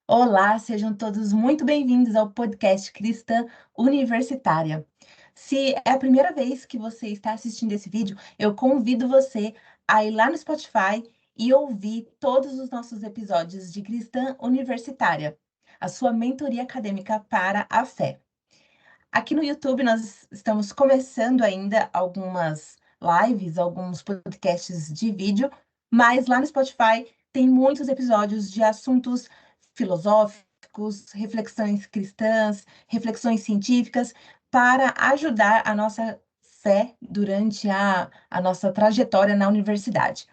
Olá, sejam todos muito bem-vindos ao podcast Cristã Universitária. Se é a primeira vez que você está assistindo esse vídeo, eu convido você a ir lá no Spotify e ouvir todos os nossos episódios de Cristã Universitária, a sua mentoria acadêmica para a fé. Aqui no YouTube nós estamos começando ainda algumas lives, alguns podcasts de vídeo, mas lá no Spotify tem muitos episódios de assuntos filosóficos, reflexões cristãs, reflexões científicas, para ajudar a nossa fé durante a nossa trajetória na universidade.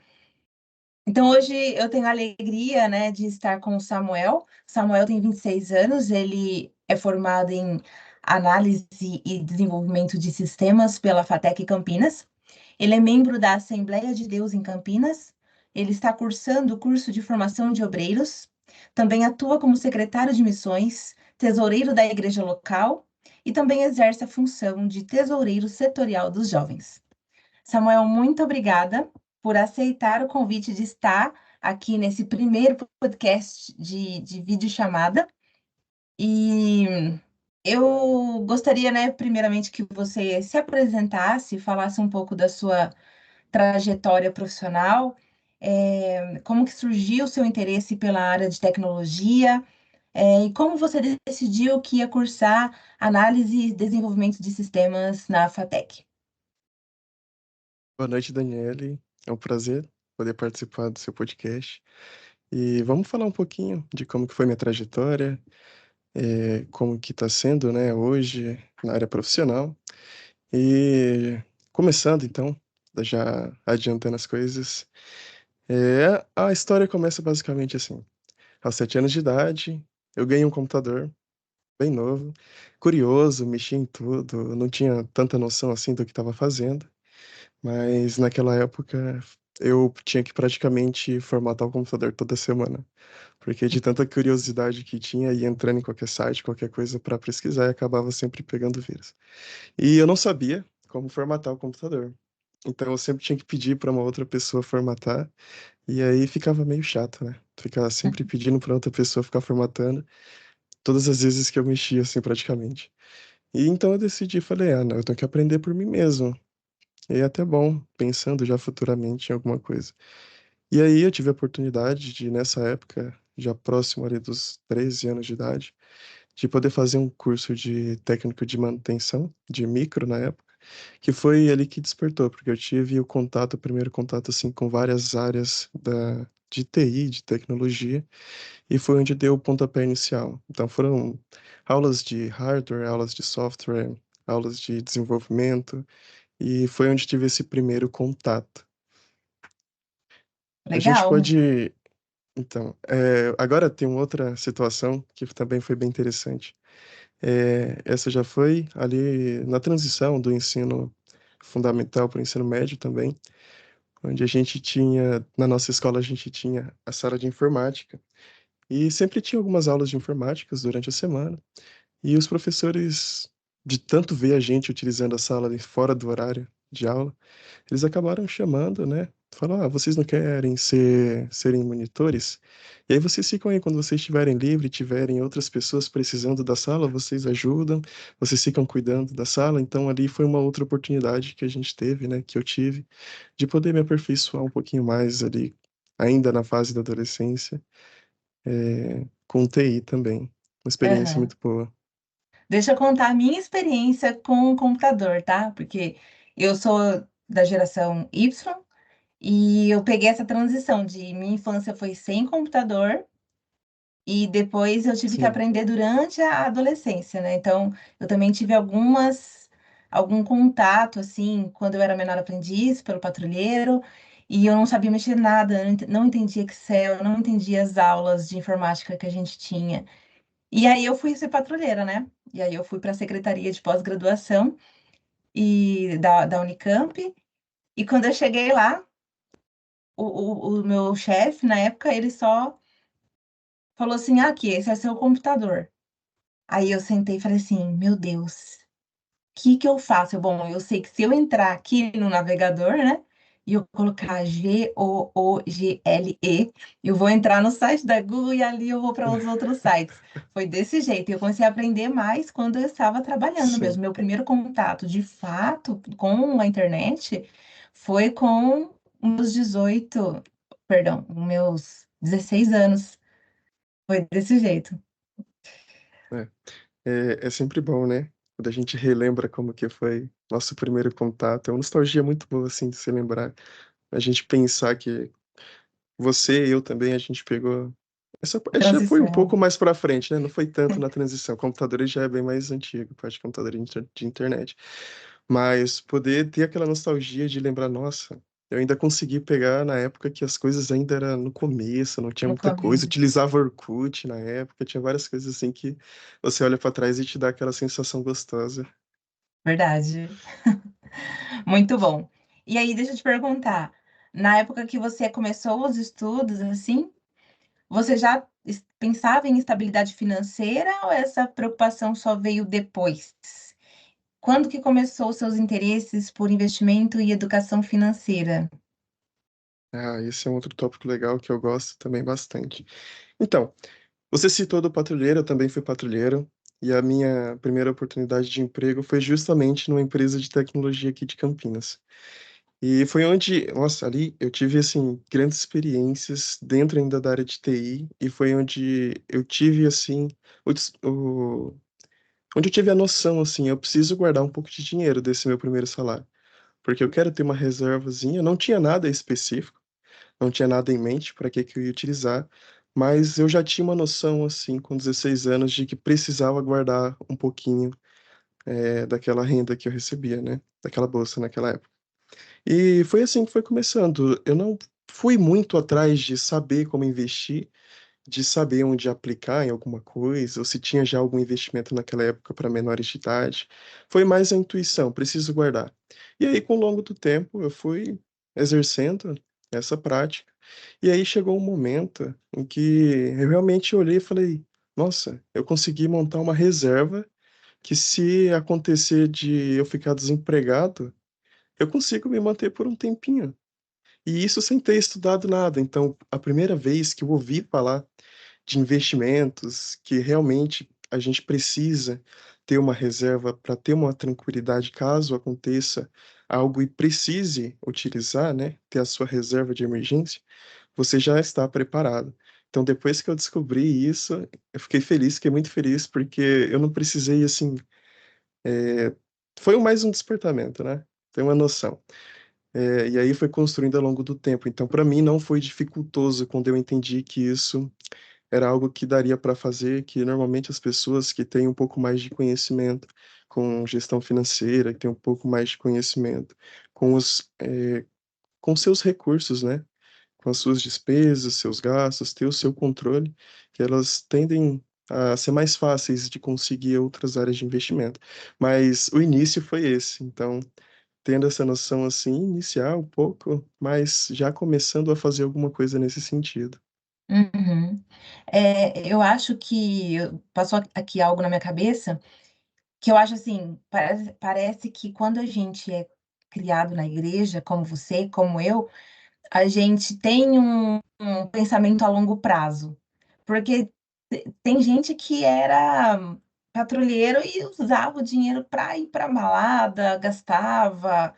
Então, hoje eu tenho a alegria, né, de estar com o Samuel. Samuel tem 26 anos, ele é formado em análise e desenvolvimento de sistemas pela FATEC Campinas. Ele é membro da Assembleia de Deus em Campinas. Ele está cursando o curso de formação de obreiros. Também atua como secretário de missões, tesoureiro da igreja local e também exerce a função de tesoureiro setorial dos jovens. Samuel, muito obrigada por aceitar o convite de estar aqui nesse primeiro podcast de videochamada. E eu gostaria, né, primeiramente, que você se apresentasse, falasse um pouco da sua trajetória profissional, como que surgiu o seu interesse pela área de tecnologia, e como você decidiu que ia cursar análise e desenvolvimento de sistemas na FATEC. Boa noite, Daniele. É um prazer poder participar do seu podcast. E vamos falar um pouquinho de como que foi minha trajetória, como que está sendo, né, hoje na área profissional. E começando, então, já adiantando as coisas, a história começa basicamente assim. Aos 7 anos de idade, eu ganhei um computador bem novo, curioso, mexia em tudo, não tinha tanta noção assim do que estava fazendo. Mas naquela época eu tinha que praticamente formatar o computador toda semana, porque de tanta curiosidade que tinha, ia entrando em qualquer site, qualquer coisa para pesquisar e acabava sempre pegando vírus. E eu não sabia como formatar o computador. Então eu sempre tinha que pedir para uma outra pessoa formatar, e aí ficava meio chato, né? Ficava sempre pedindo para outra pessoa ficar formatando, todas as vezes que eu mexia, assim, praticamente. E então eu decidi, falei, ah, não, eu tenho que aprender por mim mesmo. E é até bom, pensando já futuramente em alguma coisa. E aí eu tive a oportunidade de, nessa época, já próximo ali dos 13 anos de idade, de poder fazer um curso de técnico de manutenção, de micro na época, que foi ali que despertou, porque eu tive o primeiro contato, assim, com várias áreas de TI, de tecnologia, e foi onde deu o pontapé inicial. Então foram aulas de hardware, aulas de software, aulas de desenvolvimento, e foi onde tive esse primeiro contato. A gente Legal. pode. Então, agora tem uma outra situação que também foi bem interessante. Essa já foi ali na transição do ensino fundamental para o ensino médio também, onde a gente tinha, na nossa escola, a gente tinha a sala de informática, e sempre tinha algumas aulas de informática durante a semana, e os professores, de tanto ver a gente utilizando a sala ali fora do horário de aula, eles acabaram chamando, né? Falaram, ah, vocês não querem serem monitores? E aí vocês ficam aí, quando vocês estiverem livre, tiverem outras pessoas precisando da sala, vocês ajudam, vocês ficam cuidando da sala. Então ali foi uma outra oportunidade que a gente teve, né? Que eu tive, de poder me aperfeiçoar um pouquinho mais ali, ainda na fase da adolescência, com TI também. Uma experiência Aham. muito boa. Deixa eu contar a minha experiência com o computador, tá? Porque eu sou da geração Y e eu peguei essa transição de minha infância foi sem computador e depois eu tive que Sim. aprender durante a adolescência, né? Então, eu também tive algum contato, assim, quando eu era menor aprendiz, pelo patrulheiro, e eu não sabia mexer nada, não entendia Excel, não entendia as aulas de informática que a gente tinha. E aí eu fui ser patrulheira, né? E aí eu fui para a Secretaria de Pós-Graduação e da Unicamp. E quando eu cheguei lá, o meu chefe, na época, ele só falou assim: ah, aqui, esse é seu computador. Aí eu sentei e falei assim: meu Deus, o que que eu faço? Bom, eu sei que se eu entrar aqui no navegador, né? e eu colocar Google, eu vou entrar no site da Google e ali eu vou para os outros sites. Foi desse jeito. E eu comecei a aprender mais quando eu estava trabalhando Sim. mesmo. Meu primeiro contato, de fato, com a internet foi com meus 18, perdão, meus 16 anos. Foi desse jeito. É. É sempre bom, né? Quando a gente relembra como que foi nosso primeiro contato. É uma nostalgia muito boa, assim, de se lembrar. A gente pensar que você e eu também, a gente pegou. Essa parte já foi um Transição. pouco mais pra frente, né? Não foi tanto na transição. O computador ele já é bem mais antigo, parte de computador de internet. Mas poder ter aquela nostalgia de lembrar, nossa, eu ainda consegui pegar na época que as coisas ainda era no começo, não tinha No muita coisa, começo. utilizava Orkut na época, tinha várias coisas assim que você olha pra trás e te dá aquela sensação gostosa. Verdade. Muito bom. E aí, deixa eu te perguntar, na época que você começou os estudos, assim, você já pensava em estabilidade financeira ou essa preocupação só veio depois? Quando que começou os seus interesses por investimento e educação financeira? Ah, esse é um outro tópico legal que eu gosto também bastante. Então, você citou do patrulheiro, eu também fui patrulheiro, e a minha primeira oportunidade de emprego foi justamente numa empresa de tecnologia aqui de Campinas. E foi onde, nossa, ali eu tive, assim, grandes experiências dentro ainda da área de TI, e foi onde eu tive, assim, onde eu tive a noção, assim, eu preciso guardar um pouco de dinheiro desse meu primeiro salário, porque eu quero ter uma reservazinha, não tinha nada específico, não tinha nada em mente para que eu ia utilizar, mas eu já tinha uma noção, assim, com 16 anos, de que precisava guardar um pouquinho, daquela renda que eu recebia, né, daquela bolsa naquela época. E foi assim que foi começando. Eu não fui muito atrás de saber como investir, de saber onde aplicar em alguma coisa, ou se tinha já algum investimento naquela época para menores de idade. Foi mais a intuição, preciso guardar. E aí, com o longo do tempo, eu fui exercendo essa prática. E aí chegou um momento em que eu realmente olhei e falei: nossa, eu consegui montar uma reserva que, se acontecer de eu ficar desempregado, eu consigo me manter por um tempinho. E isso sem ter estudado nada. Então, a primeira vez que eu ouvi falar de investimentos, que realmente a gente precisa ter uma reserva para ter uma tranquilidade caso aconteça algo e precise utilizar, né, ter a sua reserva de emergência, você já está preparado. Então, depois que eu descobri isso, eu fiquei feliz, fiquei muito feliz, porque eu não precisei, assim, foi mais um despertamento, né? Tem uma noção. E aí foi construindo ao longo do tempo. Então, para mim, não foi dificultoso quando eu entendi que isso era algo que daria para fazer, que normalmente as pessoas que têm um pouco mais de conhecimento com gestão financeira, que têm um pouco mais de conhecimento com com seus recursos, né? Com as suas despesas, seus gastos, ter o seu controle, que elas tendem a ser mais fáceis de conseguir outras áreas de investimento. Mas o início foi esse. Então, tendo essa noção, assim, iniciar um pouco, mas já começando a fazer alguma coisa nesse sentido. Uhum. Eu acho que passou aqui algo na minha cabeça, que eu acho assim, parece que quando a gente é criado na igreja, como você, como eu, a gente tem um pensamento a longo prazo. Porque tem gente que era patrulheiro e usava o dinheiro para ir para balada, gastava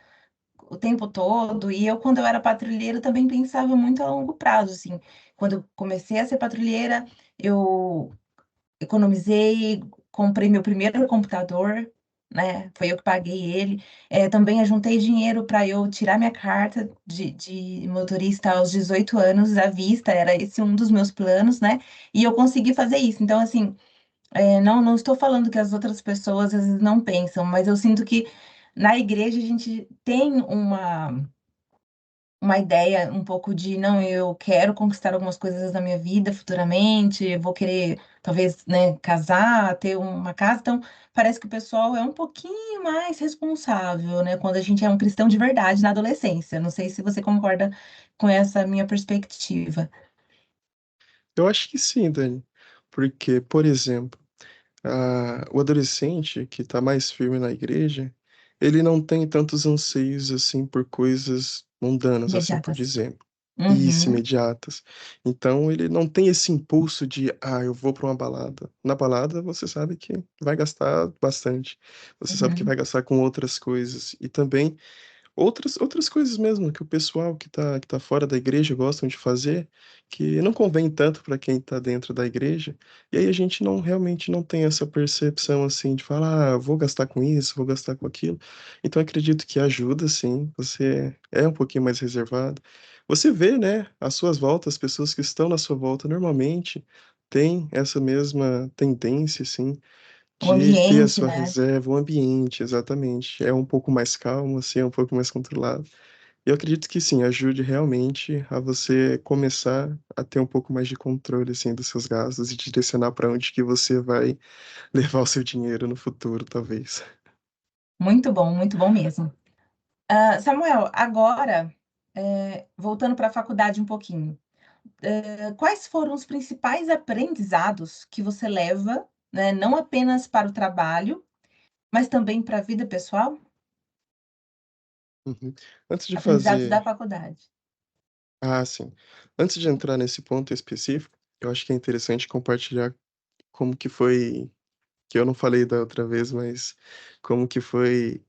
o tempo todo. E eu, quando eu era patrulheira, também pensava muito a longo prazo, assim. Quando eu comecei a ser patrulheira, eu economizei, comprei meu primeiro computador, né? Foi eu que paguei ele. Também eu juntei dinheiro para eu tirar minha carta de motorista aos 18 anos à vista, era esse um dos meus planos, né? E eu consegui fazer isso. Então, assim, não estou falando que as outras pessoas às vezes não pensam, mas eu sinto que na igreja a gente tem uma ideia um pouco de, não, eu quero conquistar algumas coisas na minha vida futuramente, vou querer, talvez, né, casar, ter uma casa. Então, parece que o pessoal é um pouquinho mais responsável, né, quando a gente é um cristão de verdade na adolescência. Não sei se você concorda com essa minha perspectiva. Eu acho que sim, Dani. Porque, por exemplo, o adolescente que está mais firme na igreja, ele não tem tantos anseios assim por coisas mundanas, assim por Imediatas. dizer. Isso, Uhum, imediatas. Então ele não tem esse impulso de, eu vou para uma balada. Na balada você sabe que vai gastar bastante. Você sabe que uhum. vai gastar com outras coisas. E também outras coisas mesmo que o pessoal que tá fora da igreja gostam de fazer, que não convém tanto para quem tá dentro da igreja. E aí a gente não realmente não tem essa percepção assim de falar, vou gastar com isso, vou gastar com aquilo. Então acredito que ajuda, sim. Você é um pouquinho mais reservado. Você vê, né, às suas voltas, as pessoas que estão na sua volta normalmente têm essa mesma tendência, assim, O de ter a ambiente, sua né? reserva, o ambiente, exatamente. É um pouco mais calmo, assim, é um pouco mais controlado. E eu acredito que sim, ajude realmente a você começar a ter um pouco mais de controle, assim, dos seus gastos e direcionar para onde que você vai levar o seu dinheiro no futuro, talvez. Muito bom mesmo. Samuel, agora, voltando para a faculdade um pouquinho, quais foram os principais aprendizados que você leva, né, não apenas para o trabalho, mas também para a vida pessoal? Uhum. Antes de Aprendizados da fazer. faculdade. Sim. Antes de entrar nesse ponto específico, eu acho que é interessante compartilhar como que foi, que eu não falei da outra vez, mas como que foi,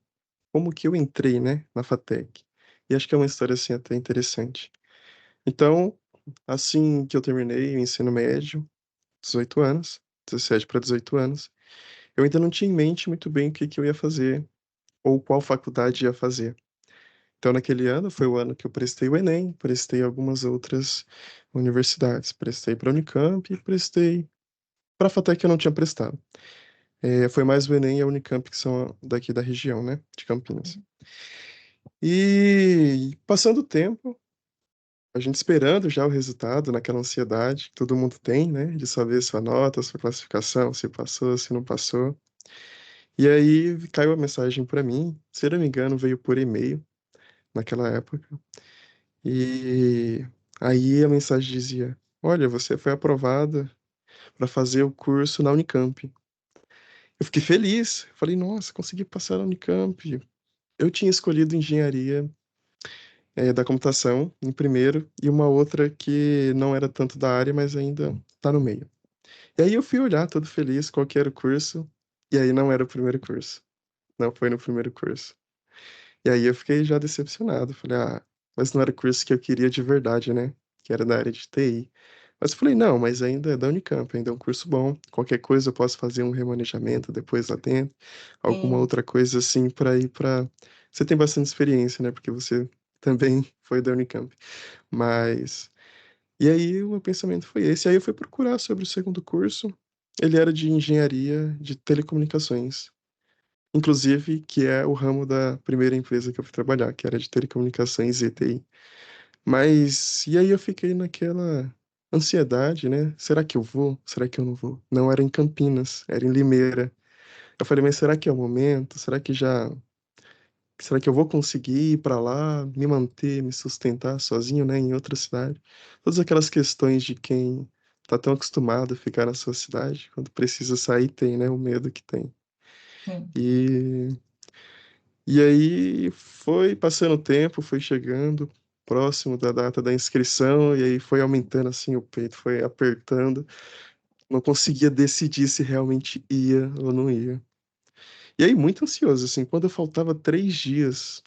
como que eu entrei, né, na FATEC. E acho que é uma história, assim, até interessante. Então, assim que eu terminei o ensino médio, 18 anos, 17 para 18 anos, eu ainda não tinha em mente muito bem o que que eu ia fazer ou qual faculdade ia fazer. Então, naquele ano, foi o ano que eu prestei o Enem, prestei algumas outras universidades. Prestei para a Unicamp e prestei para a FATEC eu não tinha prestado. Foi mais o Enem e a Unicamp, que são daqui da região, né, de Campinas. E passando o tempo, a gente esperando já o resultado, naquela ansiedade que todo mundo tem, né, de saber sua nota, sua classificação, se passou, se não passou. E aí caiu a mensagem para mim, se eu não me engano, veio por e-mail naquela época. E aí a mensagem dizia: Olha, você foi aprovada para fazer o curso na Unicamp. Eu fiquei feliz. Falei, nossa, consegui passar na Unicamp. Eu tinha escolhido engenharia, da computação em primeiro e uma outra que não era tanto da área, mas ainda tá no meio. E aí eu fui olhar todo feliz qual que era o curso, e aí não era o primeiro curso. Não foi no primeiro curso. E aí eu fiquei já decepcionado. Falei, mas não era o curso que eu queria de verdade, né? Que era da área de TI. Mas eu falei, não, mas ainda é da Unicamp, ainda é um curso bom. Qualquer coisa eu posso fazer um remanejamento depois lá dentro. Alguma Sim, outra coisa assim para ir para. Você tem bastante experiência, né? Porque você também foi da Unicamp. Mas. E aí o meu pensamento foi esse. Aí eu fui procurar sobre o segundo curso. Ele era de engenharia de telecomunicações. Inclusive, que é o ramo da primeira empresa que eu fui trabalhar, que era de telecomunicações e TI. Mas, e aí eu fiquei naquela ansiedade, né? Será que eu vou? Será que eu não vou? Não era em Campinas, era em Limeira. Eu falei, mas será que é o momento? Será que eu vou conseguir ir para lá, me manter, me sustentar sozinho, né, em outra cidade? Todas aquelas questões de quem tá tão acostumado a ficar na sua cidade, quando precisa sair, tem, né, o medo que tem. sim, E E aí foi passando o tempo, foi chegando próximo da data da inscrição, e aí foi aumentando assim o peito, foi apertando. Não conseguia decidir se realmente ia ou não ia. E aí, muito ansioso, assim, quando faltava 3 dias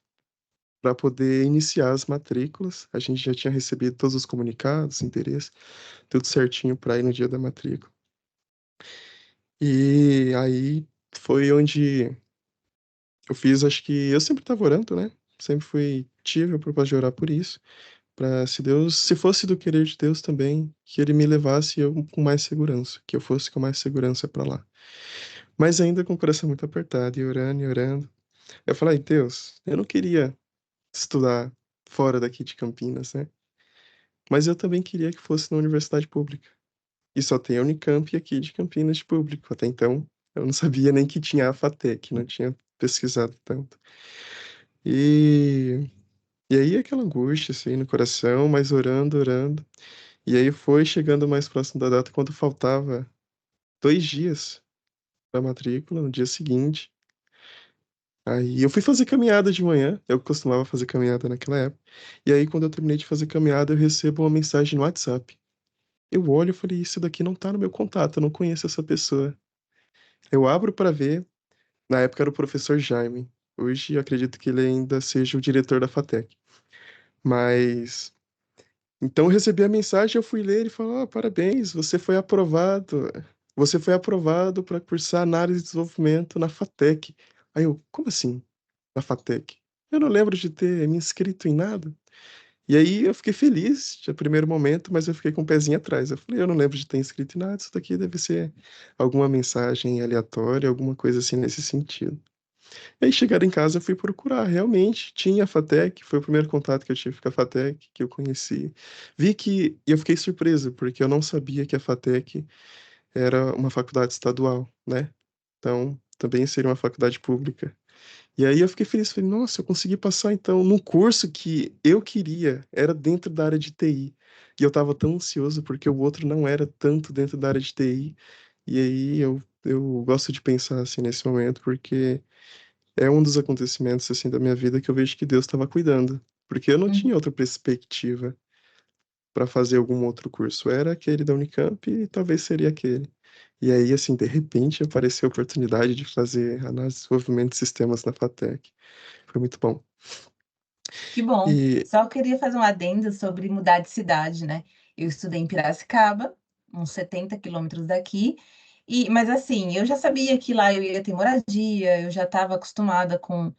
para poder iniciar as matrículas, a gente já tinha recebido todos os comunicados, interesse, tudo certinho para ir no dia da matrícula. E aí foi onde eu fiz, acho que eu sempre estava orando, né? Sempre tive a propósito de orar por isso. Para se Deus, se fosse do querer de Deus também, que ele me levasse eu com mais segurança, que eu fosse com mais segurança para lá. Mas ainda com o coração muito apertado, e orando e orando. Eu falei, Deus, eu não queria estudar fora daqui de Campinas, né? Mas eu também queria que fosse na universidade pública. E só tem a Unicamp aqui de Campinas de público. Até então, eu não sabia nem que tinha a FATEC, não tinha pesquisado tanto. E, e aí aquela angústia, assim, no coração, mas orando, orando. E aí foi chegando mais próximo da data, quando faltava 2 dias para a matrícula, no dia seguinte, Aí eu fui fazer caminhada de manhã, eu costumava fazer caminhada naquela época. E aí, quando eu terminei de fazer caminhada, eu recebo uma mensagem no WhatsApp. Eu olho e falei, isso daqui não tá no meu contato, eu não conheço essa pessoa. Eu abro para ver, na época era o professor Jaime. Hoje eu acredito que ele ainda seja o diretor da FATEC. Mas então eu recebi a mensagem, eu fui ler e falou: parabéns, você foi aprovado. Você foi aprovado para cursar análise de desenvolvimento na FATEC. Aí eu, como assim? Na FATEC? Eu não lembro de ter me inscrito em nada. E aí eu fiquei feliz de primeiro momento, mas eu fiquei com o pezinho atrás. Eu falei, eu não lembro de ter inscrito em nada, isso daqui deve ser alguma mensagem aleatória, alguma coisa assim nesse sentido. E aí, chegando em casa, eu fui procurar. Realmente, tinha a FATEC, foi o primeiro contato que eu tive com a FATEC, que eu conheci. Vi que, e eu fiquei surpreso, porque eu não sabia que a FATEC era uma faculdade estadual, né? Então, também seria uma faculdade pública. E aí eu fiquei feliz, falei, nossa, eu consegui passar então num curso que eu queria, era dentro da área de TI. E eu tava tão ansioso porque o outro não era tanto dentro da área de TI. E aí eu gosto de pensar assim nesse momento, porque é um dos acontecimentos assim da minha vida que eu vejo que Deus estava cuidando, porque eu não Uhum. tinha outra perspectiva para fazer algum outro curso, era aquele da Unicamp e talvez seria aquele. E aí assim, de repente apareceu a oportunidade de fazer análise de desenvolvimento de sistemas na FATEC. Foi muito bom. Que bom. E Só queria fazer um adendo sobre mudar de cidade, né? Eu estudei em Piracicaba, uns 70 quilômetros daqui, mas assim, eu já sabia que lá eu ia ter moradia, eu já estava acostumada com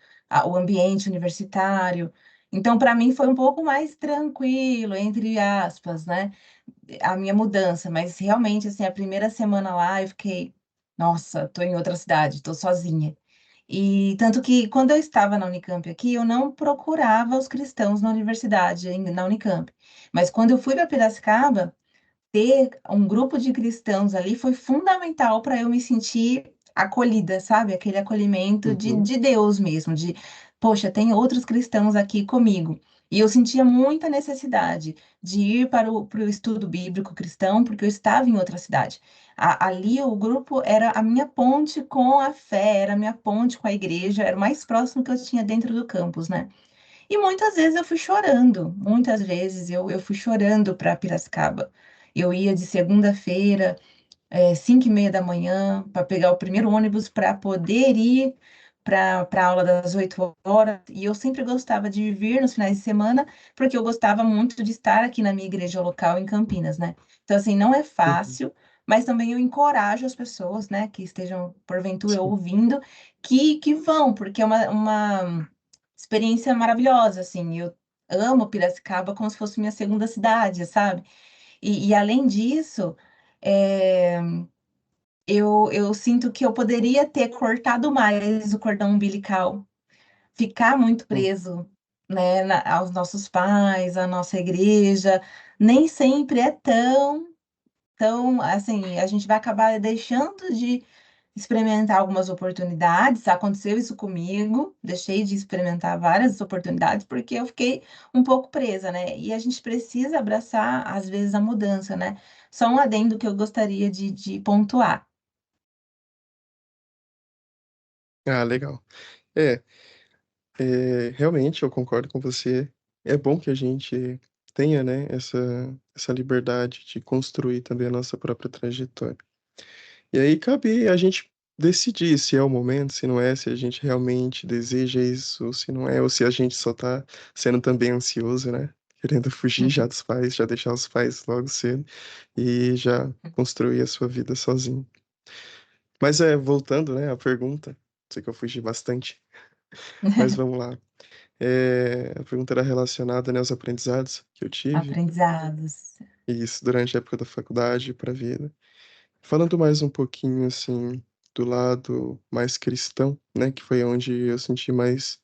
o ambiente universitário, então para mim foi um pouco mais tranquilo, entre aspas, né? A minha mudança, mas realmente, assim, a primeira semana lá eu fiquei, nossa, tô em outra cidade, tô sozinha. E tanto que quando eu estava na Unicamp aqui, eu não procurava os cristãos na universidade, na Unicamp. Mas quando eu fui para Piracicaba, ter um grupo de cristãos ali foi fundamental para eu me sentir acolhida, sabe? Aquele acolhimento uhum, de Deus mesmo, de, poxa, tem outros cristãos aqui comigo. E eu sentia muita necessidade de ir para o estudo bíblico cristão, porque eu estava em outra cidade. Ali o grupo era a minha ponte com a fé, era a minha ponte com a igreja, era o mais próximo que eu tinha dentro do campus, né? E muitas vezes eu fui chorando, muitas vezes eu fui chorando para Piracicaba. Eu ia de segunda-feira, 5:30 da manhã, para pegar o primeiro ônibus para poder ir para a aula das 8 horas. E eu sempre gostava de vir nos finais de semana, porque eu gostava muito de estar aqui na minha igreja local em Campinas, né? Então, assim, não é uhum, fácil, mas também eu encorajo as pessoas, né, que estejam porventura sim. ouvindo, que vão, porque é uma experiência maravilhosa, assim. Eu amo Piracicaba como se fosse minha segunda cidade, sabe? E além disso, é, eu sinto que eu poderia ter cortado mais o cordão umbilical, ficar muito Hum. preso, né, aos nossos pais, à nossa igreja. Nem sempre é tão, assim, a gente vai acabar deixando de experimentar algumas oportunidades. Aconteceu isso comigo, deixei de experimentar várias oportunidades porque eu fiquei um pouco presa, né? E a gente precisa abraçar, às vezes, a mudança, né? Só um adendo que eu gostaria de pontuar. Ah, legal. É, realmente eu concordo com você. É bom que a gente tenha, né, essa liberdade de construir também a nossa própria trajetória. E aí cabe a gente decidir se é o momento, se não é, se a gente realmente deseja isso, ou se não é, ou se a gente só tá sendo também ansioso, né? Querendo fugir já dos pais, já deixar os pais logo cedo e já construir a sua vida sozinho. Mas voltando, né, à pergunta, sei que eu fugi bastante, mas vamos lá. A pergunta era relacionada, né, aos aprendizados que eu tive, Aprendizados. e isso durante a época da faculdade para a vida. Falando mais um pouquinho, assim, do lado mais cristão, né, que foi onde eu senti mais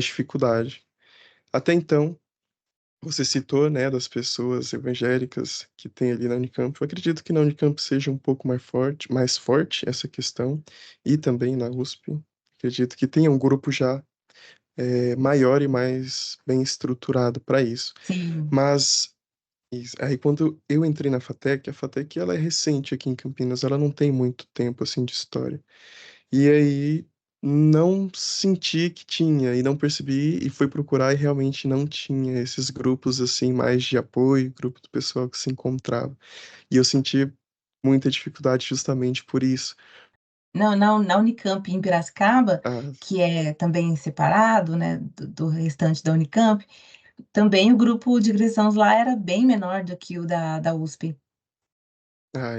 dificuldade. Até então, você citou, né, das pessoas evangélicas que tem ali na Unicamp. Eu acredito que na Unicamp seja um pouco mais forte essa questão, e também na USP. Acredito que tenha um grupo já maior e mais bem estruturado para isso. Sim. Mas aí quando eu entrei na FATEC, a FATEC ela é recente aqui em Campinas, ela não tem muito tempo assim de história. E aí não senti que tinha e não percebi e fui procurar e realmente não tinha esses grupos assim mais de apoio, grupo do pessoal que se encontrava. E eu senti muita dificuldade justamente por isso. Não, na Unicamp em Piracicaba, Ah, que é também separado, né, do restante da Unicamp, também o grupo de cristãos lá era bem menor do que o da USP.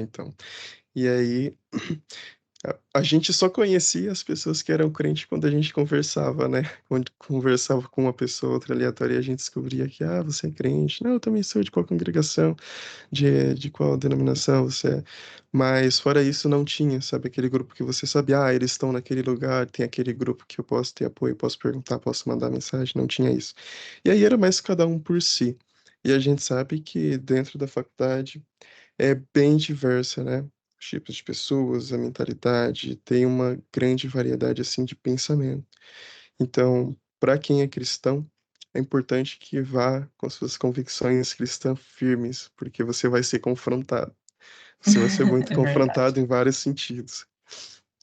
então. E aí a gente só conhecia as pessoas que eram crentes quando a gente conversava, né? Quando conversava com uma pessoa outra aleatória, e a gente descobria que, você é crente. Não, eu também sou de qual congregação, de qual denominação você é. Mas fora isso, não tinha, sabe? Aquele grupo que você sabe, eles estão naquele lugar, tem aquele grupo que eu posso ter apoio, posso perguntar, posso mandar mensagem. Não tinha isso. E aí era mais cada um por si. E a gente sabe que dentro da faculdade é bem diversa, né? Os tipos de pessoas, a mentalidade, tem uma grande variedade assim de pensamento. Então, para quem é cristão, é importante que vá com suas convicções cristãs firmes, porque você vai ser confrontado. Você vai ser muito É verdade. confrontado em vários sentidos.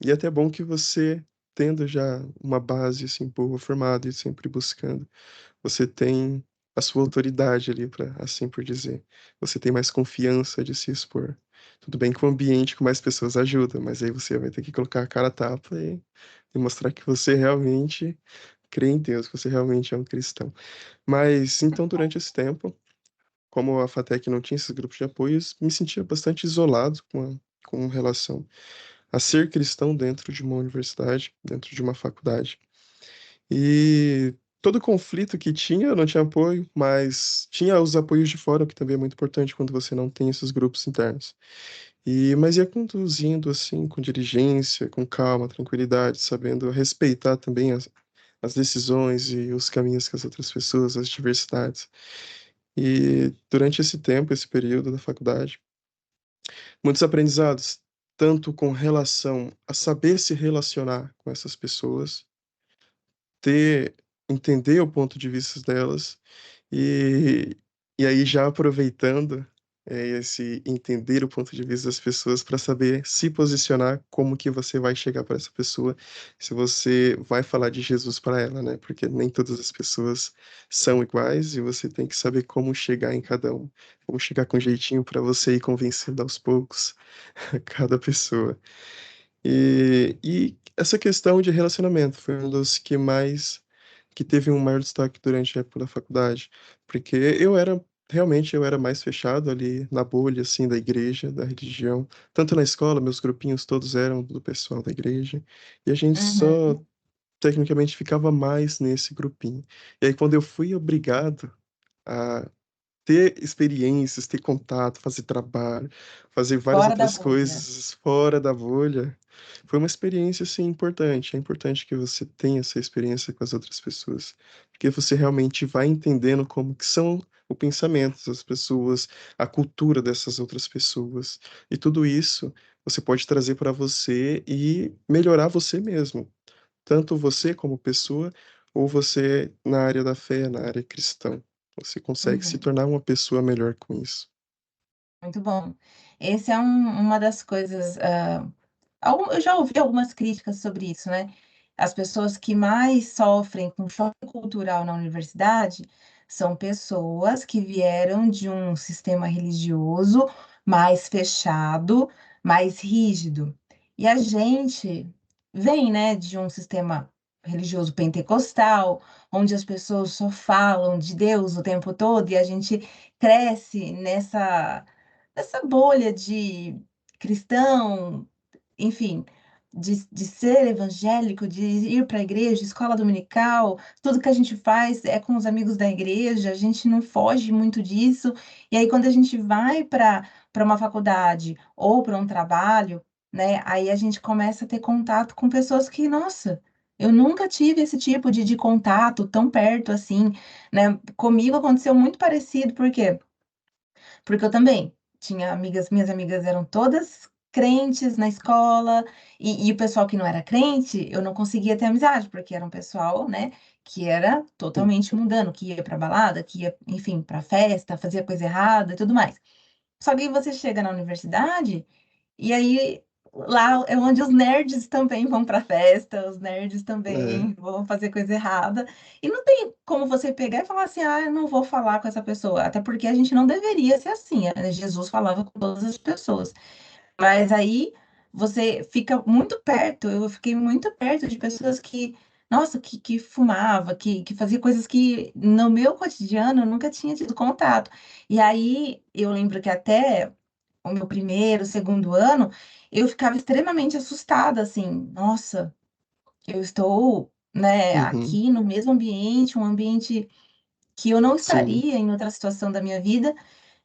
E é até bom que você, tendo já uma base assim boa formada e sempre buscando, você tem a sua autoridade ali para, assim por dizer. Você tem mais confiança de se expor. Tudo bem que o ambiente com mais pessoas ajuda, mas aí você vai ter que colocar a cara a tapa e mostrar que você realmente crê em Deus, que você realmente é um cristão. Mas então, durante esse tempo, como a FATEC não tinha esses grupos de apoios, me sentia bastante isolado com relação a ser cristão dentro de uma universidade, dentro de uma faculdade. E todo conflito que tinha, eu não tinha apoio, mas tinha os apoios de fora, o que também é muito importante quando você não tem esses grupos internos. Mas ia conduzindo assim, com diligência, com calma, tranquilidade, sabendo respeitar também as decisões e os caminhos que as outras pessoas, as diversidades. E durante esse tempo, esse período da faculdade, muitos aprendizados, tanto com relação a saber se relacionar com essas pessoas, ter entender o ponto de vista delas e e aí já aproveitando, esse entender o ponto de vista das pessoas para saber se posicionar, como que você vai chegar para essa pessoa, se você vai falar de Jesus para ela, né, porque nem todas as pessoas são iguais e você tem que saber como chegar em cada um, como chegar com jeitinho para você ir convencendo aos poucos cada pessoa. E essa questão de relacionamento foi um dos que teve um maior destaque durante a época da faculdade, porque eu era mais fechado ali na bolha, assim, da igreja, da religião, tanto na escola, meus grupinhos todos eram do pessoal da igreja, e a gente só, Uhum, tecnicamente, ficava mais nesse grupinho. E aí, quando eu fui obrigado a ter experiências, ter contato, fazer trabalho, fazer várias fora da outras bolha. coisas fora da bolha, foi uma experiência, assim, importante. É importante que você tenha essa experiência com as outras pessoas, porque você realmente vai entendendo como que são o pensamento das pessoas, a cultura dessas outras pessoas, e tudo isso você pode trazer para você e melhorar você mesmo, tanto você como pessoa, ou você na área da fé, na área cristã. Você consegue se Uhum. tornar uma pessoa melhor com isso. Muito bom. Esse é uma das coisas. Eu já ouvi algumas críticas sobre isso, né? As pessoas que mais sofrem com choque cultural na universidade são pessoas que vieram de um sistema religioso mais fechado, mais rígido. E a gente vem, né, de um sistema religioso pentecostal, onde as pessoas só falam de Deus o tempo todo, e a gente cresce nessa bolha de cristão, enfim, de ser evangélico, de ir para a igreja, escola dominical, tudo que a gente faz é com os amigos da igreja, a gente não foge muito disso. E aí, quando a gente vai para uma faculdade ou para um trabalho, né, aí a gente começa a ter contato com pessoas que, nossa, eu nunca tive esse tipo de contato tão perto assim, né? Comigo aconteceu muito parecido, por quê? Porque eu também tinha amigas, minhas amigas eram todas crentes na escola, e o pessoal que não era crente, eu não conseguia ter amizade, porque era um pessoal, né, que era Sim. totalmente mundano, que ia pra balada, que ia, enfim, pra festa, fazia coisa errada e tudo mais. Só que aí você chega na universidade, e aí lá é onde os nerds também vão para festa, os nerds É. também vão fazer coisa errada. E não tem como você pegar e falar assim, ah, eu não vou falar com essa pessoa. Até porque a gente não deveria ser assim, né? Jesus falava com todas as pessoas. Mas aí você fica muito perto, eu fiquei muito perto de pessoas que, nossa, que fumava, que fazia coisas que no meu cotidiano eu nunca tinha tido contato. E aí eu lembro que até o meu primeiro, segundo ano, eu ficava extremamente assustada, assim, nossa, eu estou, né, Uhum. aqui no mesmo ambiente, um ambiente que eu não Sim, estaria em outra situação da minha vida,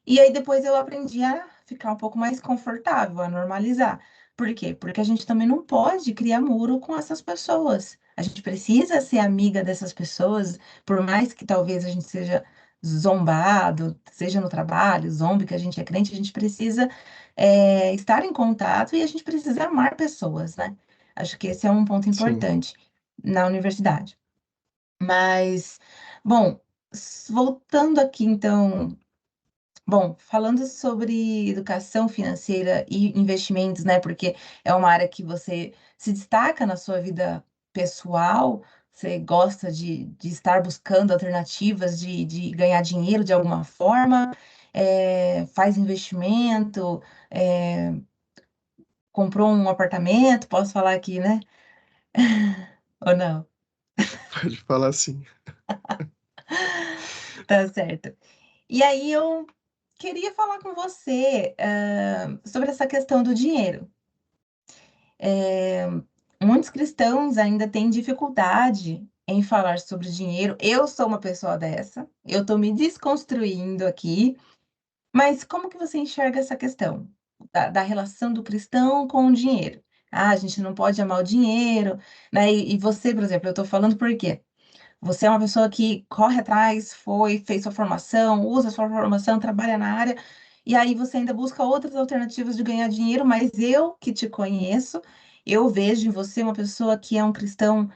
e aí depois eu aprendi a ficar um pouco mais confortável, a normalizar. Por quê? Porque a gente também não pode criar muro com essas pessoas. A gente precisa ser amiga dessas pessoas, por mais que talvez a gente seja zombado, seja no trabalho, zombe, que a gente é crente, a gente precisa estar em contato e a gente precisa amar pessoas, né? Acho que esse é um ponto sim. importante na universidade. Mas, bom, voltando aqui então. Bom, falando sobre educação financeira e investimentos, né? Porque é uma área que você se destaca na sua vida pessoal, você gosta de estar buscando alternativas de ganhar dinheiro de alguma forma, faz investimento, é, comprou um apartamento, posso falar aqui, né? Ou não? Pode falar assim. Tá certo. E aí eu queria falar com você, sobre essa questão do dinheiro. Eh, Muitos cristãos ainda têm dificuldade em falar sobre dinheiro. Eu sou uma pessoa dessa, eu estou me desconstruindo aqui, mas como que você enxerga essa questão da relação do cristão com o dinheiro? Ah, a gente não pode amar o dinheiro, né? E você, por exemplo, eu estou falando por quê? Você é uma pessoa que corre atrás, fez sua formação, usa sua formação, trabalha na área, e aí você ainda busca outras alternativas de ganhar dinheiro, mas eu que te conheço, eu vejo em você uma pessoa que é um cristão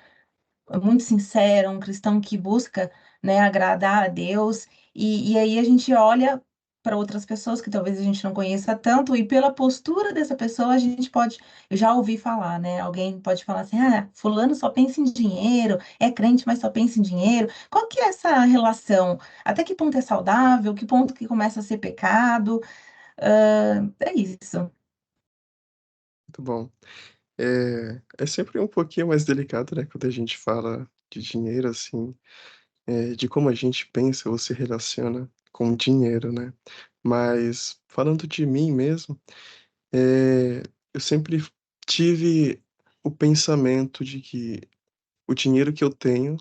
muito sincero, um cristão que busca, né, agradar a Deus, e aí a gente olha para outras pessoas que talvez a gente não conheça tanto, e pela postura dessa pessoa a gente pode, eu já ouvi falar, né, alguém pode falar assim, ah, fulano só pensa em dinheiro, é crente, mas só pensa em dinheiro. Qual que é essa relação? Até que ponto é saudável? Que ponto que começa a ser pecado? É isso. Muito bom. É sempre um pouquinho mais delicado, né, quando a gente fala de dinheiro, assim, de como a gente pensa ou se relaciona com o dinheiro, né. Mas falando de mim mesmo, eu sempre tive o pensamento de que o dinheiro que eu tenho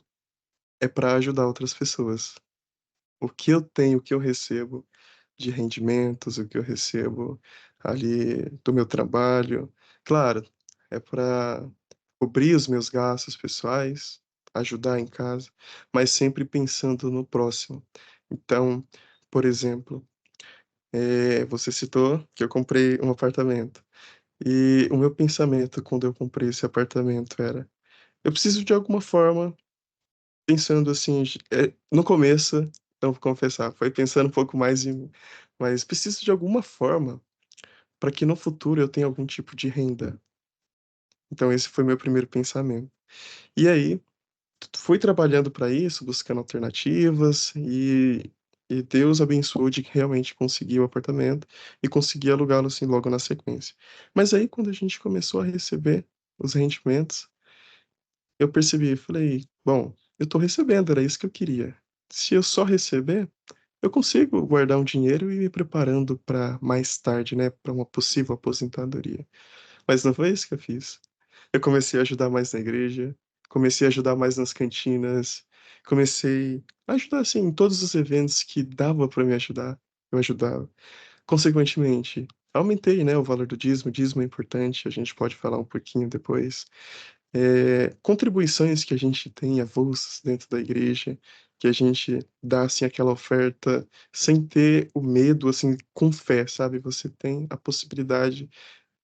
é para ajudar outras pessoas. O que eu tenho, o que eu recebo de rendimentos, o que eu recebo ali do meu trabalho, claro, é para cobrir os meus gastos pessoais, ajudar em casa, mas sempre pensando no próximo. Então, por exemplo, você citou que eu comprei um apartamento, e o meu pensamento quando eu comprei esse apartamento era: "Eu preciso de alguma forma", pensando assim, no começo, eu vou confessar, foi pensando um pouco mais em mim, mas preciso de alguma forma para que no futuro eu tenha algum tipo de renda. Então esse foi meu primeiro pensamento. E aí, fui trabalhando para isso, buscando alternativas e Deus abençoou de que realmente consegui o apartamento e consegui alugá-lo, assim, logo na sequência. Mas aí quando a gente começou a receber os rendimentos, eu percebi, falei: "Bom, eu estou recebendo, era isso que eu queria. Se eu só receber, eu consigo guardar um dinheiro e ir me preparando para mais tarde, né, para uma possível aposentadoria". Mas não foi isso que eu fiz. Eu comecei a ajudar mais na igreja, comecei a ajudar mais nas cantinas, comecei a ajudar, assim, em todos os eventos que dava para me ajudar, eu ajudava. Consequentemente, aumentei, né, o valor do dízimo, o dízimo é importante, a gente pode falar um pouquinho depois. Contribuições que a gente tem avulsas dentro da igreja, que a gente dá, assim, aquela oferta sem ter o medo, assim, com fé, sabe, você tem a possibilidade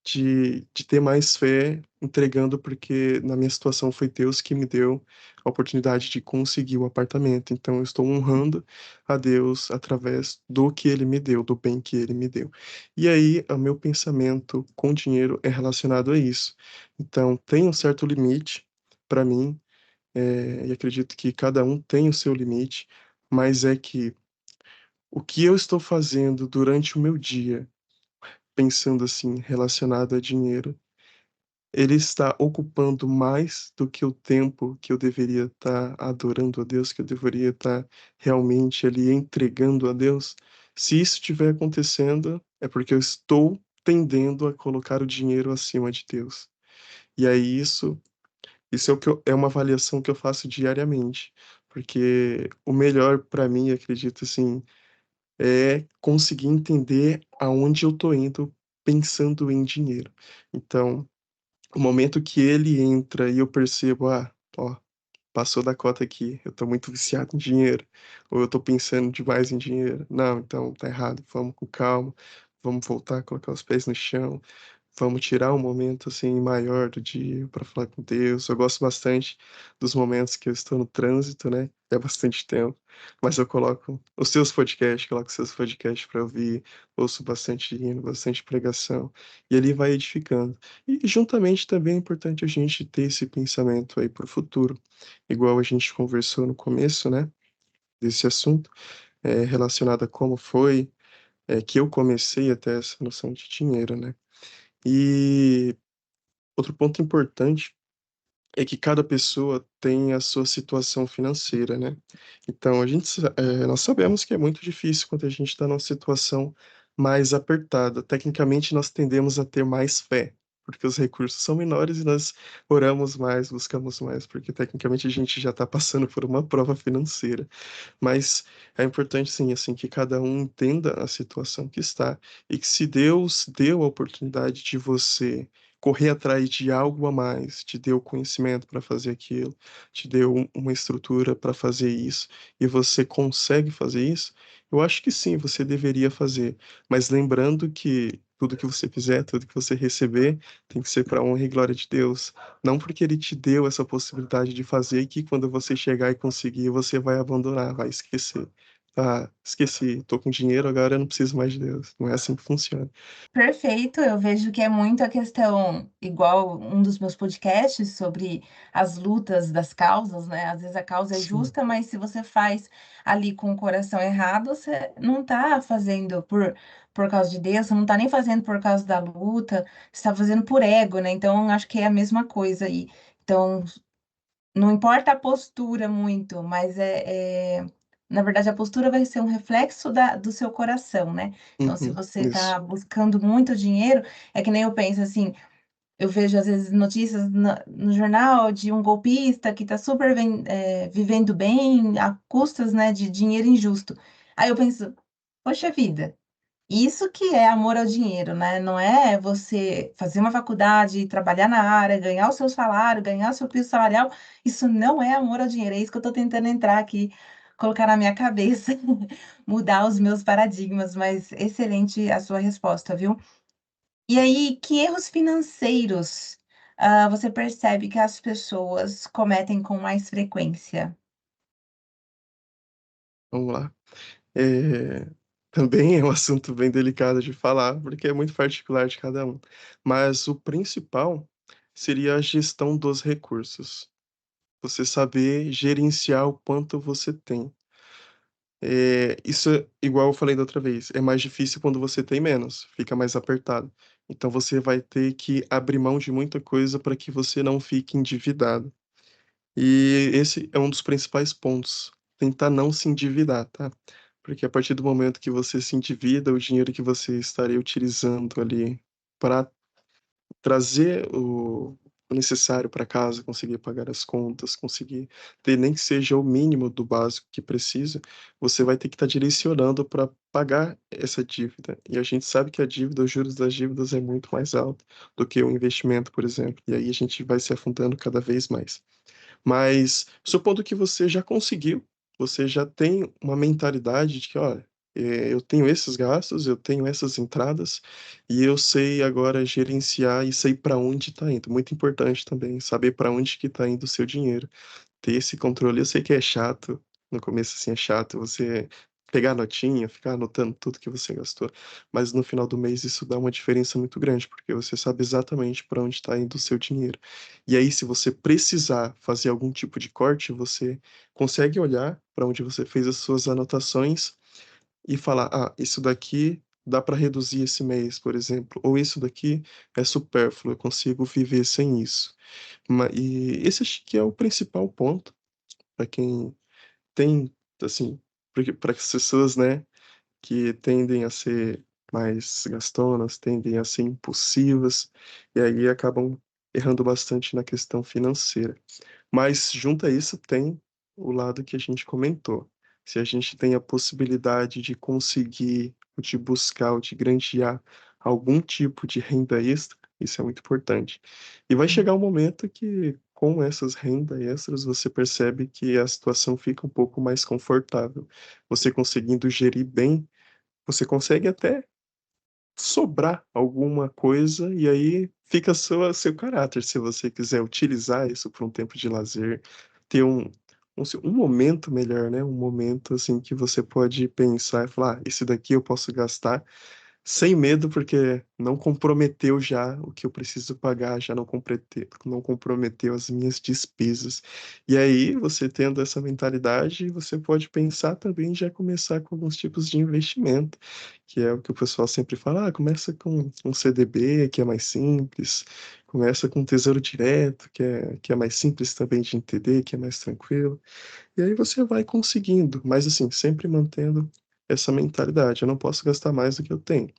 de ter mais fé entregando, porque na minha situação foi Deus que me deu a oportunidade de conseguir o apartamento. Então, eu estou honrando a Deus através do que Ele me deu, do bem que Ele me deu. E aí, o meu pensamento com dinheiro é relacionado a isso. Então, tem um certo limite para mim, e acredito que cada um tem o seu limite, mas é que o que eu estou fazendo durante o meu dia, pensando assim, relacionado a dinheiro, ele está ocupando mais do que o tempo que eu deveria estar adorando a Deus, que eu deveria estar realmente ali entregando a Deus. Se isso estiver acontecendo, é porque eu estou tendendo a colocar o dinheiro acima de Deus. E aí isso é o que é uma avaliação que eu faço diariamente, porque o melhor para mim, acredito assim, é conseguir entender aonde eu tô indo pensando em dinheiro. Então, o momento que ele entra e eu percebo, ó, passou da cota aqui, eu tô muito viciado em dinheiro, ou eu tô pensando demais em dinheiro. Não, então tá errado, vamos com calma, vamos voltar a colocar os pés no chão, vamos tirar um momento assim maior do dia para falar com Deus. Eu gosto bastante dos momentos que eu estou no trânsito, né? É bastante tempo, mas eu coloco os seus podcasts, coloco os seus podcasts para ouvir, ouço bastante hino, bastante pregação, e ele vai edificando. E juntamente também é importante a gente ter esse pensamento aí para o futuro, igual a gente conversou no começo, né? Desse assunto, relacionado a como foi, que eu comecei a ter essa noção de dinheiro, né? E outro ponto importante é que cada pessoa tem a sua situação financeira, né? Então, nós sabemos que é muito difícil quando a gente está numa situação mais apertada. Tecnicamente, nós tendemos a ter mais fé, porque os recursos são menores e nós oramos mais, buscamos mais, porque tecnicamente a gente já está passando por uma prova financeira. Mas é importante, sim, assim, que cada um entenda a situação que está e que se Deus deu a oportunidade de você correr atrás de algo a mais, te deu conhecimento para fazer aquilo, te deu uma estrutura para fazer isso, e você consegue fazer isso, eu acho que sim, você deveria fazer. Mas lembrando que tudo que você fizer, tudo que você receber, tem que ser para a honra e glória de Deus. Não porque ele te deu essa possibilidade de fazer que quando você chegar e conseguir, você vai abandonar, vai esquecer. Ah, esqueci, tô com dinheiro, agora eu não preciso mais de Deus. Não é assim que funciona. Perfeito, eu vejo que é muito a questão, igual um dos meus podcasts sobre as lutas das causas, né? Às vezes a causa é Sim. justa, mas se você faz ali com o coração errado, você não está fazendo por causa de Deus, você não está nem fazendo por causa da luta, você está fazendo por ego, né? Então, acho que é a mesma coisa aí. Então, não importa a postura muito, mas na verdade, a postura vai ser um reflexo do seu coração, né? Então, se Uhum, você isso. está buscando muito dinheiro, é que nem eu penso assim, eu vejo às vezes notícias no jornal de um golpista que está super vivendo bem a custas, né, de dinheiro injusto. Aí eu penso, poxa vida. Isso que é amor ao dinheiro, né? Não é você fazer uma faculdade, trabalhar na área, ganhar o seu salário, ganhar o seu piso salarial. Isso não é amor ao dinheiro. É isso que eu estou tentando entrar aqui, colocar na minha cabeça, mudar os meus paradigmas. Mas excelente a sua resposta, viu? E aí, que erros financeiros você percebe que as pessoas cometem com mais frequência? Vamos lá. É, também é um assunto bem delicado de falar, porque é muito particular de cada um. Mas o principal seria a gestão dos recursos. Você saber gerenciar o quanto você tem. Isso, igual eu falei da outra vez, é mais difícil quando você tem menos, fica mais apertado. Então você vai ter que abrir mão de muita coisa para que você não fique endividado. E esse é um dos principais pontos. Tentar não se endividar, tá? Porque a partir do momento que você se endivida, o dinheiro que você estaria utilizando ali para trazer o necessário para casa, conseguir pagar as contas, conseguir ter nem que seja o mínimo do básico que precisa, você vai ter que estar direcionando para pagar essa dívida. E a gente sabe que a dívida, os juros das dívidas é muito mais alto do que o investimento, por exemplo. E aí a gente vai se afundando cada vez mais. Mas supondo que você já conseguiu, você já tem uma mentalidade de que, olha, eu tenho esses gastos, eu tenho essas entradas, e eu sei agora gerenciar e sei para onde está indo. Muito importante também saber para onde que está indo o seu dinheiro. Ter esse controle, eu sei que é chato, no começo, assim, é chato você pegar a notinha, ficar anotando tudo que você gastou, mas no final do mês isso dá uma diferença muito grande, porque você sabe exatamente para onde está indo o seu dinheiro. E aí, se você precisar fazer algum tipo de corte, você consegue olhar para onde você fez as suas anotações e falar: "Ah, isso daqui dá para reduzir esse mês", por exemplo, ou "Isso daqui é supérfluo, eu consigo viver sem isso". E esse acho que é o principal ponto para quem tem, assim, porque para as pessoas, né, que tendem a ser mais gastonas, tendem a ser impulsivas, e aí acabam errando bastante na questão financeira. Mas junto a isso tem o lado que a gente comentou. Se a gente tem a possibilidade de conseguir, ou de buscar, ou de granjear algum tipo de renda extra, isso é muito importante. E vai chegar um momento que, com essas rendas extras, você percebe que a situação fica um pouco mais confortável. Você conseguindo gerir bem, você consegue até sobrar alguma coisa, e aí fica seu caráter, se você quiser utilizar isso para um tempo de lazer, ter um momento melhor, né, um momento, assim, que você pode pensar e falar: "Ah, esse daqui eu posso gastar sem medo, porque não comprometeu já o que eu preciso pagar, já não comprometeu as minhas despesas". E aí, você tendo essa mentalidade, você pode pensar também em já começar com alguns tipos de investimento, que é o que o pessoal sempre fala: "Ah, começa com um CDB, que é mais simples, começa com Tesouro Direto, que é mais simples também de entender, que é mais tranquilo". E aí você vai conseguindo, mas assim, sempre mantendo essa mentalidade: "Eu não posso gastar mais do que eu tenho",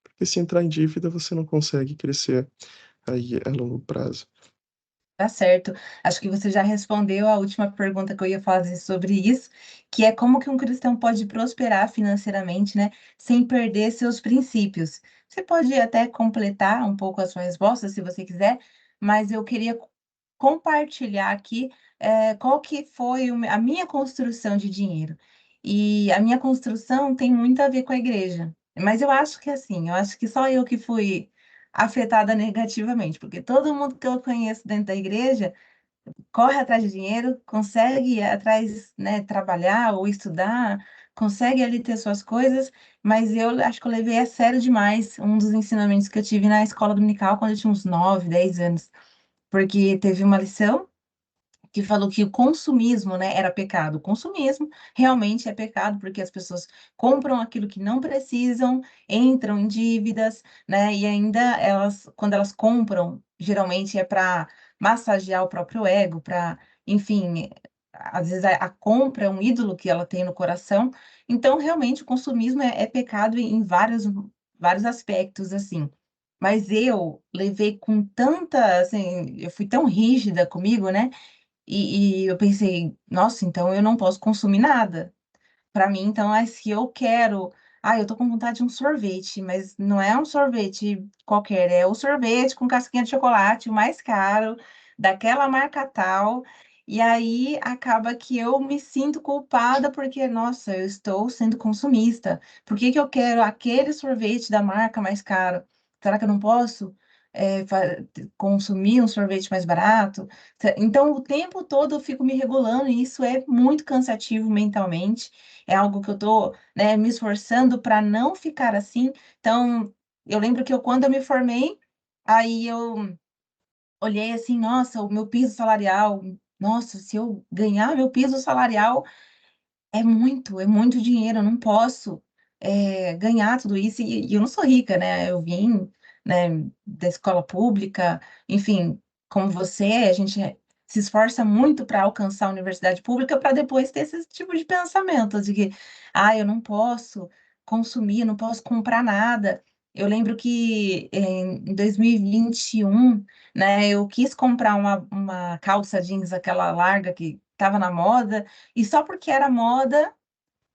porque se entrar em dívida você não consegue crescer aí a longo prazo. Tá certo. Acho que você já respondeu a última pergunta que eu ia fazer sobre isso, que é como que um cristão pode prosperar financeiramente, né, sem perder seus princípios. Você pode até completar um pouco a sua resposta, se você quiser, mas eu queria compartilhar aqui, qual que foi a minha construção de dinheiro. E a minha construção tem muito a ver com a igreja, mas eu acho que assim, eu acho que só eu que fui afetada negativamente, porque todo mundo que eu conheço dentro da igreja corre atrás de dinheiro, consegue ir atrás, né, trabalhar ou estudar, consegue ali ter suas coisas, mas eu acho que eu levei a sério demais um dos ensinamentos que eu tive na escola dominical quando eu tinha uns 9, 10 anos, porque teve uma lição que falou que o consumismo, né, era pecado. O consumismo realmente é pecado, porque as pessoas compram aquilo que não precisam, entram em dívidas, né, e ainda elas, quando elas compram, geralmente é para massagear o próprio ego, para, enfim, às vezes a compra é um ídolo que ela tem no coração. Então, realmente, o consumismo é pecado em vários aspectos, assim. Mas eu levei com tanta, assim, eu fui tão rígida comigo, né, e eu pensei: "Nossa, então eu não posso consumir nada". Para mim, então, se eu quero eu tô com vontade de um sorvete, mas não é um sorvete qualquer, é o sorvete com casquinha de chocolate, o mais caro, daquela marca tal, e aí acaba que eu me sinto culpada, porque: "Nossa, eu estou sendo consumista. Por que que eu quero aquele sorvete da marca mais caro? Será que eu não posso, eh, fa consumir um sorvete mais barato?". Então o tempo todo eu fico me regulando e isso é muito cansativo mentalmente, é algo que eu tô, né, me esforçando para não ficar assim. Então, eu lembro que quando eu me formei, aí eu olhei assim: "Nossa, o meu piso salarial, nossa, se eu ganhar meu piso salarial, é muito dinheiro, eu não posso, ganhar tudo isso", e eu não sou rica, né, eu vim, né, da escola pública, enfim, como você, a gente se esforça muito para alcançar a universidade pública para depois ter esse tipo de pensamento de que: "Ah, eu não posso consumir, não posso comprar nada". Eu lembro que em 2021, né, eu quis comprar uma calça jeans, aquela larga que estava na moda, e só porque era moda,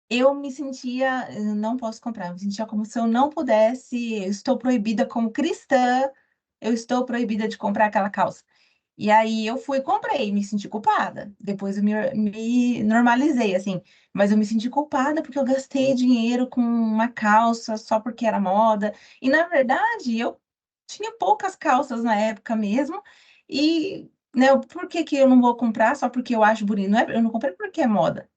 eu me sentia: "Eu não posso comprar", eu me sentia como se eu não pudesse, eu estou proibida como cristã, eu estou proibida de comprar aquela calça. E aí eu fui e comprei, me senti culpada. Depois eu me normalizei, assim. Mas eu me senti culpada porque eu gastei dinheiro com uma calça só porque era moda. E na verdade, eu tinha poucas calças na época mesmo. E, né, por que que eu não vou comprar só porque eu acho bonito? Não é, eu não comprei porque é moda.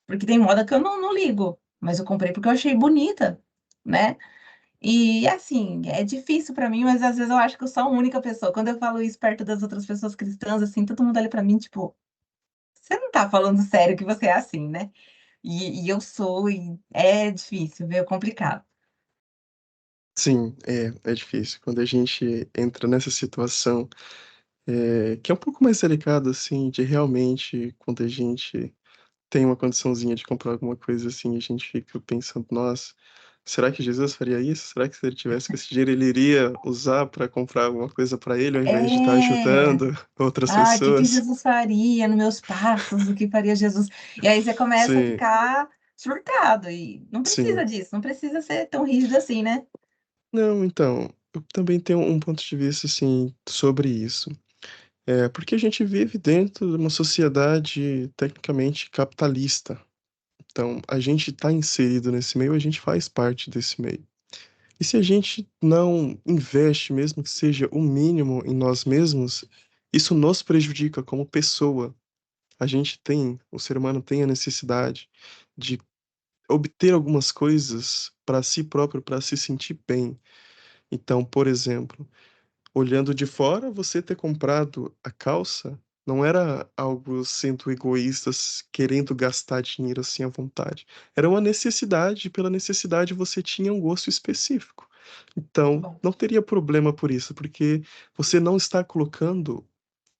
Porque tem moda que eu não ligo. Mas eu comprei porque eu achei bonita, né? E assim, é difícil para mim, mas às vezes eu acho que eu sou a única pessoa. Quando eu falo isso perto das outras pessoas cristãs, assim, todo mundo olha para mim, tipo, você não tá falando sério que você é assim, né? E eu sou, e é difícil, viu? É complicado. Sim, é difícil. Quando a gente entra nessa situação, que é um pouco mais delicado, assim, de realmente, quando a gente tem uma condiçãozinha de comprar alguma coisa assim, a gente fica pensando: "Nossa, será que Jesus faria isso? Será que se ele tivesse com esse dinheiro, ele iria usar para comprar alguma coisa para ele, ao invés de estar É, ajudando outras ah, o que que pessoas?" Jesus faria nos meus passos? O que faria Jesus? E aí você começa a Sim, ficar surtado, e não precisa sim. disso, não precisa ser tão rígido assim, né? Não, então, eu também tenho um ponto de vista, assim, sobre isso. Porque a gente vive dentro de uma sociedade tecnicamente capitalista. Então, a gente está inserido nesse meio, a gente faz parte desse meio. E se a gente não investe, mesmo que seja o mínimo em nós mesmos, isso nos prejudica como pessoa. O ser humano tem a necessidade de obter algumas coisas para si próprio, para se sentir bem. Então, por exemplo, olhando de fora, você ter comprado a calça não era algo sendo egoísta, querendo gastar dinheiro assim à vontade. Era uma necessidade, e pela necessidade você tinha um gosto específico. Então, Bom, não teria problema por isso, porque você não está colocando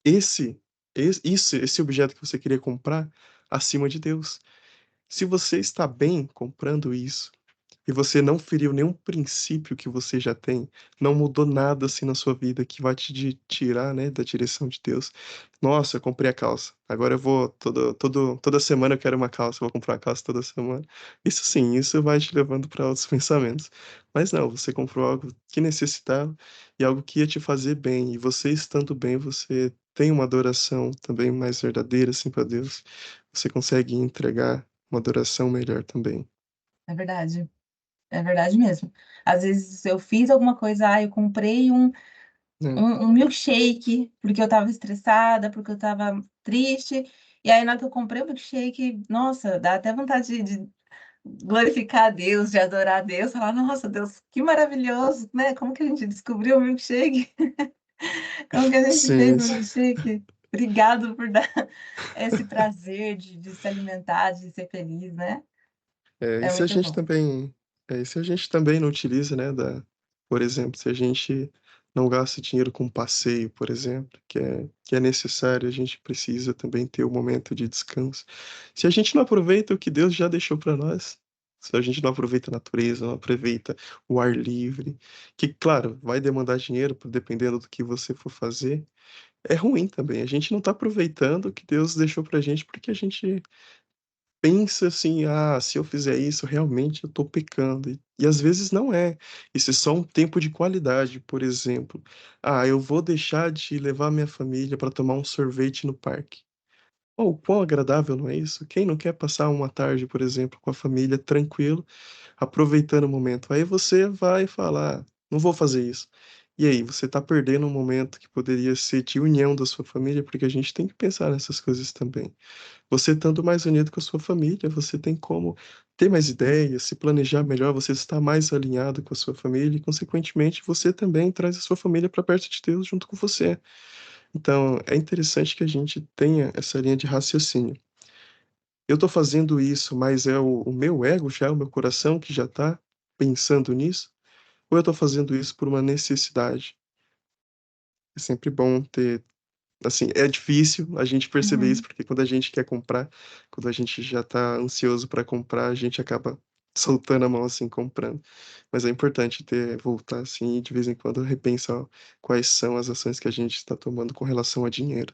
esse esse objeto que você queria comprar acima de Deus. Se você está bem comprando isso, e você não feriu nenhum princípio que você já tem, não mudou nada assim na sua vida que vai tirar, né, da direção de Deus. Nossa, eu comprei a calça. Agora eu vou toda semana eu quero uma calça, eu vou comprar uma calça toda semana. Isso sim, isso vai te levando para outros pensamentos. Mas não, você comprou algo que necessitava e algo que ia te fazer bem. E você estando bem, você tem uma adoração também mais verdadeira assim para Deus. Você consegue entregar uma adoração melhor também. é verdade. É verdade mesmo. Às vezes eu fiz alguma coisa, eu comprei Né? um milkshake porque eu estava estressada, porque eu estava triste. E aí, na hora que eu comprei o milkshake, nossa, dá até vontade de glorificar a Deus, de adorar a Deus, falar, nossa, Deus, que maravilhoso, né? Como que a gente descobriu o milkshake? Como que a gente fez Sim, o sim. milkshake? Obrigado por dar esse prazer de se alimentar, de ser feliz, né? É, e É se a muito gente bom. também e se a gente também não utiliza, né, por exemplo, se a gente não gasta dinheiro com passeio, por exemplo, que é necessário, a gente precisa também ter o momento de descanso. Se a gente não aproveita o que Deus já deixou para nós, se a gente não aproveita a natureza, não aproveita o ar livre, que, claro, vai demandar dinheiro, dependendo do que você for fazer, é ruim também. A gente não está aproveitando o que Deus deixou pra gente, porque a gente pensa assim: "Ah, se eu fizer isso, realmente eu tô pecando", e às vezes não é. Isso é só um tempo de qualidade, por exemplo: "Ah, eu vou deixar de levar minha família para tomar um sorvete no parque". Oh, quão agradável, não é isso? Quem não quer passar uma tarde, por exemplo, com a família tranquilo, aproveitando o momento? Aí você vai falar: "Ah, não vou fazer isso". E aí, você tá perdendo um momento que poderia ser de união da sua família, porque a gente tem que pensar nessas coisas também. Você estando mais unido com a sua família, você tem como ter mais ideias, se planejar melhor, você está mais alinhado com a sua família e, consequentemente, você também traz a sua família para perto de Deus junto com você. Então, é interessante que a gente tenha essa linha de raciocínio. Eu estou fazendo isso, mas é o meu ego já, é o meu coração que já está pensando nisso? Ou eu estou fazendo isso por uma necessidade? É sempre bom ter. Assim, é difícil a gente perceber isso, Uhum. porque quando a gente quer comprar, quando a gente já tá ansioso para comprar, a gente acaba soltando a mão, assim, comprando. Mas é importante voltar, assim, e de vez em quando repensar quais são as ações que a gente está tomando com relação a dinheiro.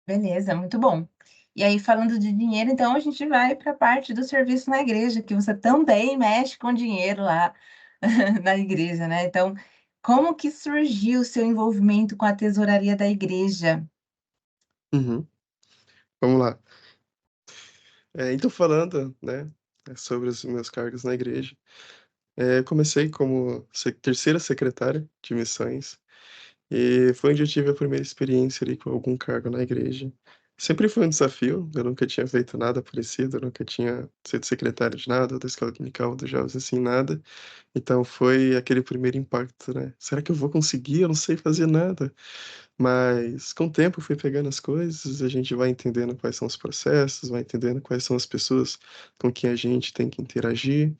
Beleza, muito bom. E aí, falando de dinheiro, então a gente vai para a parte do serviço na igreja, que você também mexe com dinheiro lá na igreja, né? Então, Como que surgiu o seu envolvimento com a tesouraria da igreja? Uhum. Vamos lá. Então falando, né, sobre os meus cargos na igreja, comecei como terceira secretária de missões, e foi onde eu tive a primeira experiência ali com algum cargo na igreja. Sempre foi um desafio, eu nunca tinha feito nada parecido, eu nunca tinha sido secretário de nada, da escola dominical, dos jovens, assim, nada. Então foi aquele primeiro impacto, né? Será que eu vou conseguir? Eu não sei fazer nada. Mas com o tempo eu fui pegando as coisas, a gente vai entendendo quais são os processos, vai entendendo quais são as pessoas com quem a gente tem que interagir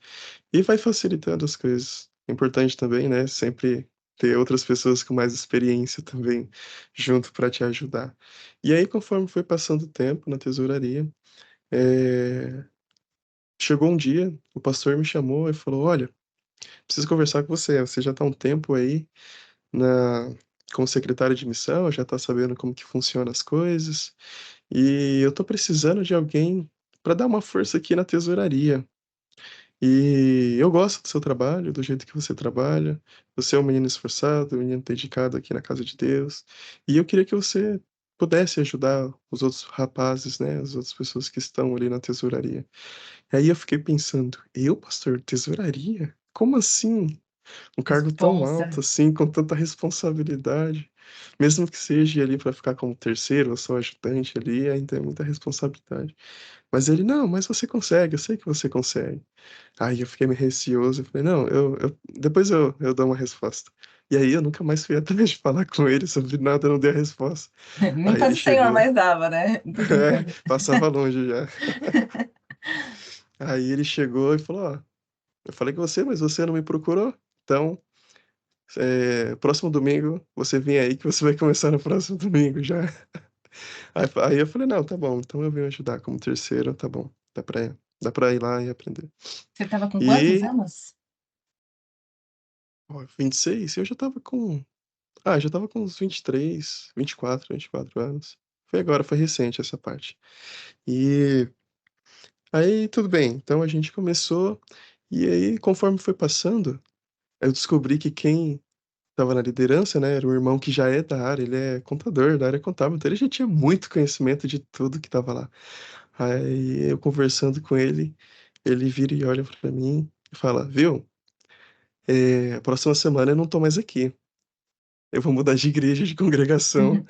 e vai facilitando as coisas. É importante também, né, sempre ter outras pessoas com mais experiência também junto para te ajudar. E aí, conforme foi passando o tempo na tesouraria, eh, chegou um dia, o pastor me chamou e falou: "Olha, preciso conversar com você. Você já está há um tempo aí na como secretário de missão, já está sabendo como que funciona as coisas, e eu tô precisando de alguém para dar uma força aqui na tesouraria. E eu gosto do seu trabalho, do jeito que você trabalha. Você é um menino esforçado, um menino dedicado aqui na casa de Deus. E eu queria que você pudesse ajudar os outros rapazes, né, as outras pessoas que estão ali na tesouraria." Aí eu fiquei pensando: "Eu, pastor, tesouraria? Como assim? Um cargo tão Responsa. alto assim, com tanta responsabilidade, mesmo que seja ali para ficar como terceiro ou só ajudante ali, ainda é muita responsabilidade." Mas ele: "Não, mas você consegue, eu sei que você consegue." Aí eu fiquei meio receoso, eu falei: "Não, eu depois eu dou uma resposta." E aí eu nunca mais fui atrás de falar com ele sobre nada, eu não dei a resposta. Nem Aí ele Padre Senhor chegou mais dava, né? Tô é, brincando. passava longe já. Aí ele chegou e falou: "Ó, eu falei com você, mas você não me procurou, então, próximo domingo você vem aí que você vai começar no próximo domingo já." Aí eu falei: "Não, tá bom, então eu venho ajudar como terceiro, tá bom, dá pra ir lá e aprender." Você estava com quantos E, anos? ó, 26, eu já estava com uns 23, 24 anos. Foi agora, foi recente essa parte. E aí tudo bem, então a gente começou, e aí conforme foi passando, eu descobri que quem estava na liderança, né, era um irmão que já é da área, ele é contador, da área contábil, então ele já tinha muito conhecimento de tudo que estava lá. Aí eu conversando com ele vira e olha pra mim e fala: "Viu, próxima semana eu não tô mais aqui, eu vou mudar de igreja, de congregação."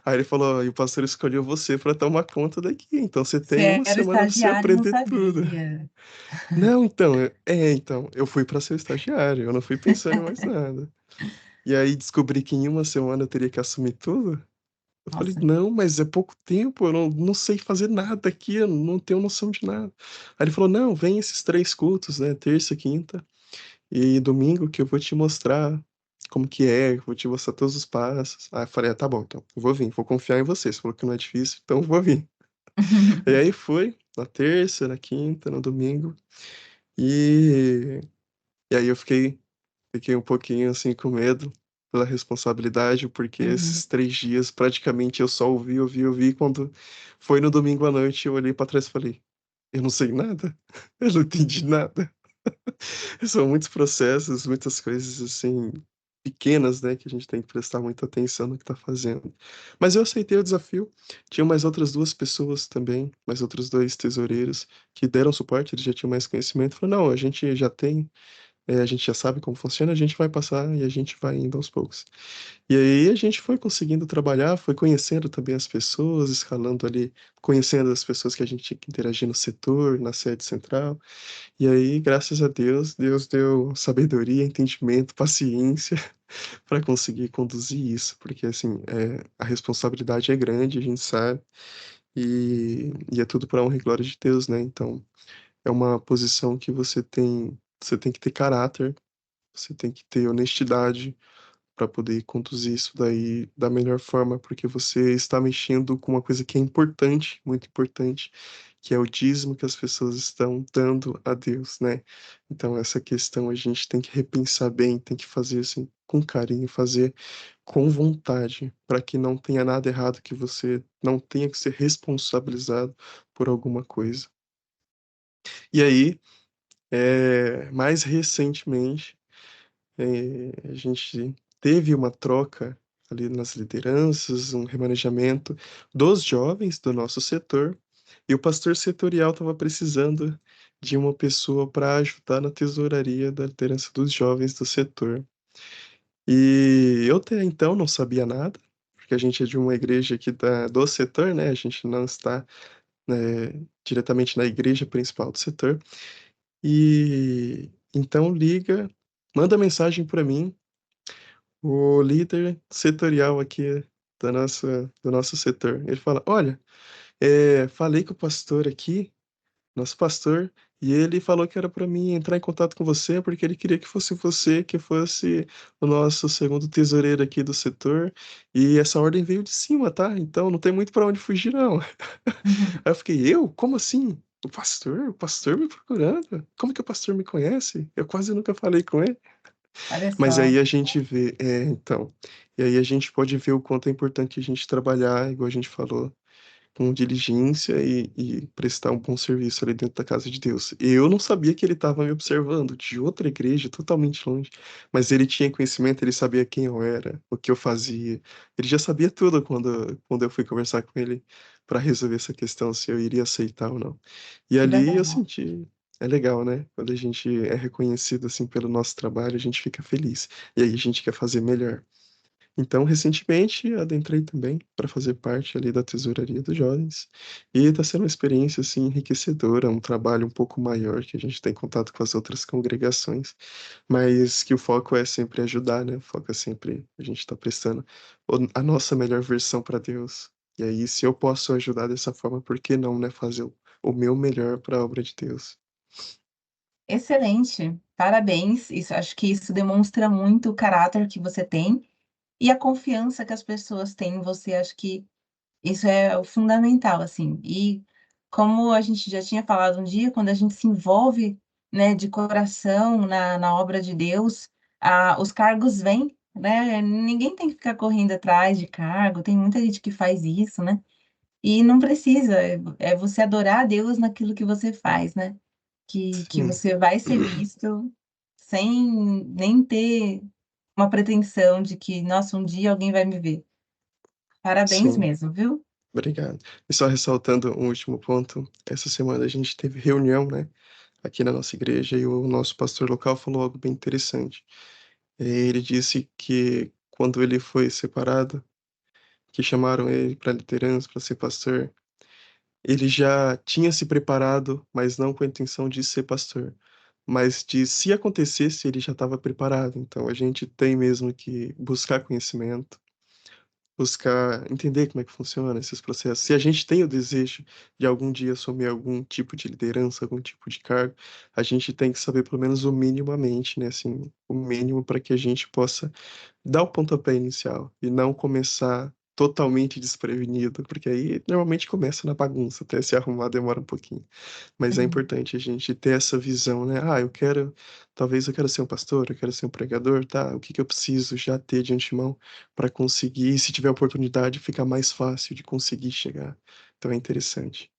Aí ele falou: "E o pastor escolheu você pra tomar conta daqui, então você tem Você uma era semana pra você estagiário e não aprender tudo." sabia. Não, então, então, eu fui pra ser estagiário, eu não fui pensando em mais nada. E aí descobri que em uma semana eu teria que assumir tudo. Eu falei: Nossa. "Não, mas é pouco tempo, eu não sei fazer nada aqui, eu não tenho noção de nada." Aí ele falou: "Não, vem esses 3 cultos, né, terça, quinta e domingo que eu vou te mostrar como que é, eu vou te mostrar todos os passos." Aí eu falei: "Ah, tá bom então, eu vou vir, vou confiar em você, você falou que não é difícil, então eu vou vir." E aí fui, na terça, na quinta, no domingo, e e aí eu fiquei um pouquinho, assim, com medo pela responsabilidade, porque Uhum. esses 3 dias praticamente eu só ouvi, ouvi, ouvi, quando foi no domingo à noite eu olhei pra trás e falei: "Eu não sei nada, eu não entendi nada." São muitos processos, muitas coisas, assim, pequenas, né, que a gente tem que prestar muita atenção no que tá fazendo. Mas eu aceitei o desafio, tinham mais outras 2 pessoas também, mais outros 2 tesoureiros que deram suporte, eles já tinham mais conhecimento, falou: "Não, a gente já tem, a gente já sabe como funciona, a gente vai passar e a gente vai indo aos poucos." E aí a gente foi conseguindo trabalhar, foi conhecendo também as pessoas, escalando ali, conhecendo as pessoas que a gente tinha que interagir no setor, na sede central. E aí, graças a Deus, Deus deu sabedoria, entendimento, paciência para conseguir conduzir isso, porque assim, a responsabilidade é grande, a gente sabe, e é tudo para honra e glória de Deus, né, então é uma posição que você tem que ter caráter, você tem que ter honestidade para poder conduzir isso daí da melhor forma, porque você está mexendo com uma coisa que é importante, muito importante, que é o dízimo que as pessoas estão dando a Deus, né. Então essa questão a gente tem que repensar bem, tem que fazer, assim, com carinho, fazer com vontade, para que não tenha nada errado, que você não tenha que ser responsabilizado por alguma coisa. E aí, mais recentemente, A gente teve uma troca ali nas lideranças, um remanejamento dos jovens do nosso setor, e o pastor setorial estava precisando de uma pessoa para ajudar na tesouraria da liderança dos jovens do setor. E eu até então não sabia nada, porque a gente é de uma igreja aqui do setor, né? A gente não está, diretamente na igreja principal do setor. E então liga, manda mensagem para mim, o líder setorial aqui do nosso setor. Ele fala: Olha, falei com o pastor aqui, nosso pastor, e ele falou que era para mim entrar em contato com você, porque ele queria que fosse você que fosse o nosso segundo tesoureiro aqui do setor, e essa ordem veio de cima, tá? Então não tem muito para onde fugir, não. Aí eu fiquei: Eu? Como assim? O pastor? O pastor me procurando? Como que o pastor me conhece? Eu quase nunca falei com ele. Olha Mas só. aí a gente vê, então, e aí a gente pode ver o quanto é importante a gente trabalhar, igual a gente falou, com diligência e prestar um bom serviço ali dentro da casa de Deus. Eu não sabia que ele estava me observando de outra igreja, totalmente longe, mas ele tinha conhecimento, ele sabia quem eu era, o que eu fazia. Ele já sabia tudo quando eu fui conversar com ele para resolver essa questão, se eu iria aceitar ou não. E Que ali eu legal. senti. É legal, né? Quando a gente é reconhecido assim pelo nosso trabalho, a gente fica feliz. E aí a gente quer fazer melhor. Então, recentemente, adentrei também para fazer parte ali da tesouraria dos jovens, e está sendo uma experiência assim enriquecedora, um trabalho um pouco maior que a gente tem contato com as outras congregações, mas que o foco é sempre ajudar, né? O foco é sempre a gente está prestando a nossa melhor versão para Deus. E aí, se eu posso ajudar dessa forma, por que não, né? Fazer o meu melhor para a obra de Deus. Excelente. Parabéns. Isso, acho que isso demonstra muito o caráter que você tem e a confiança que as pessoas têm em você. Acho que isso é o fundamental, assim. E como a gente já tinha falado um dia, quando a gente se envolve, né, de coração na obra de Deus, os cargos vêm, né? Ninguém tem que ficar correndo atrás de cargo. Tem muita gente que faz isso, né? E não precisa. É você adorar a Deus naquilo que você faz, né? Que Sim, você vai ser visto sem nem ter uma pretensão de que, nossa, um dia alguém vai me ver. Parabéns sim. mesmo, viu? Obrigado. E só ressaltando um último ponto, essa semana a gente teve reunião, né, aqui na nossa igreja, e o nosso pastor local falou algo bem interessante. Ele disse que quando ele foi separado, que chamaram ele para liderança, para ser pastor, ele já tinha se preparado, mas não com a intenção de ser pastor, mas de se acontecesse, ele já estava preparado. Então a gente tem mesmo que buscar conhecimento, buscar entender como é que funciona esses processos. Se a gente tem o desejo de algum dia assumir algum tipo de liderança, algum tipo de cargo, a gente tem que saber pelo menos o minimamente, né, assim, o mínimo para que a gente possa dar o pontapé inicial e não começar totalmente desprevenido, porque aí normalmente começa na bagunça, até se arrumar demora um pouquinho. Mas é Uhum. importante a gente ter essa visão, né? Ah, talvez eu quero ser um pastor, eu quero ser um pregador, tá? O que que eu preciso já ter de antemão para conseguir, se tiver oportunidade, ficar mais fácil de conseguir chegar. Então é interessante.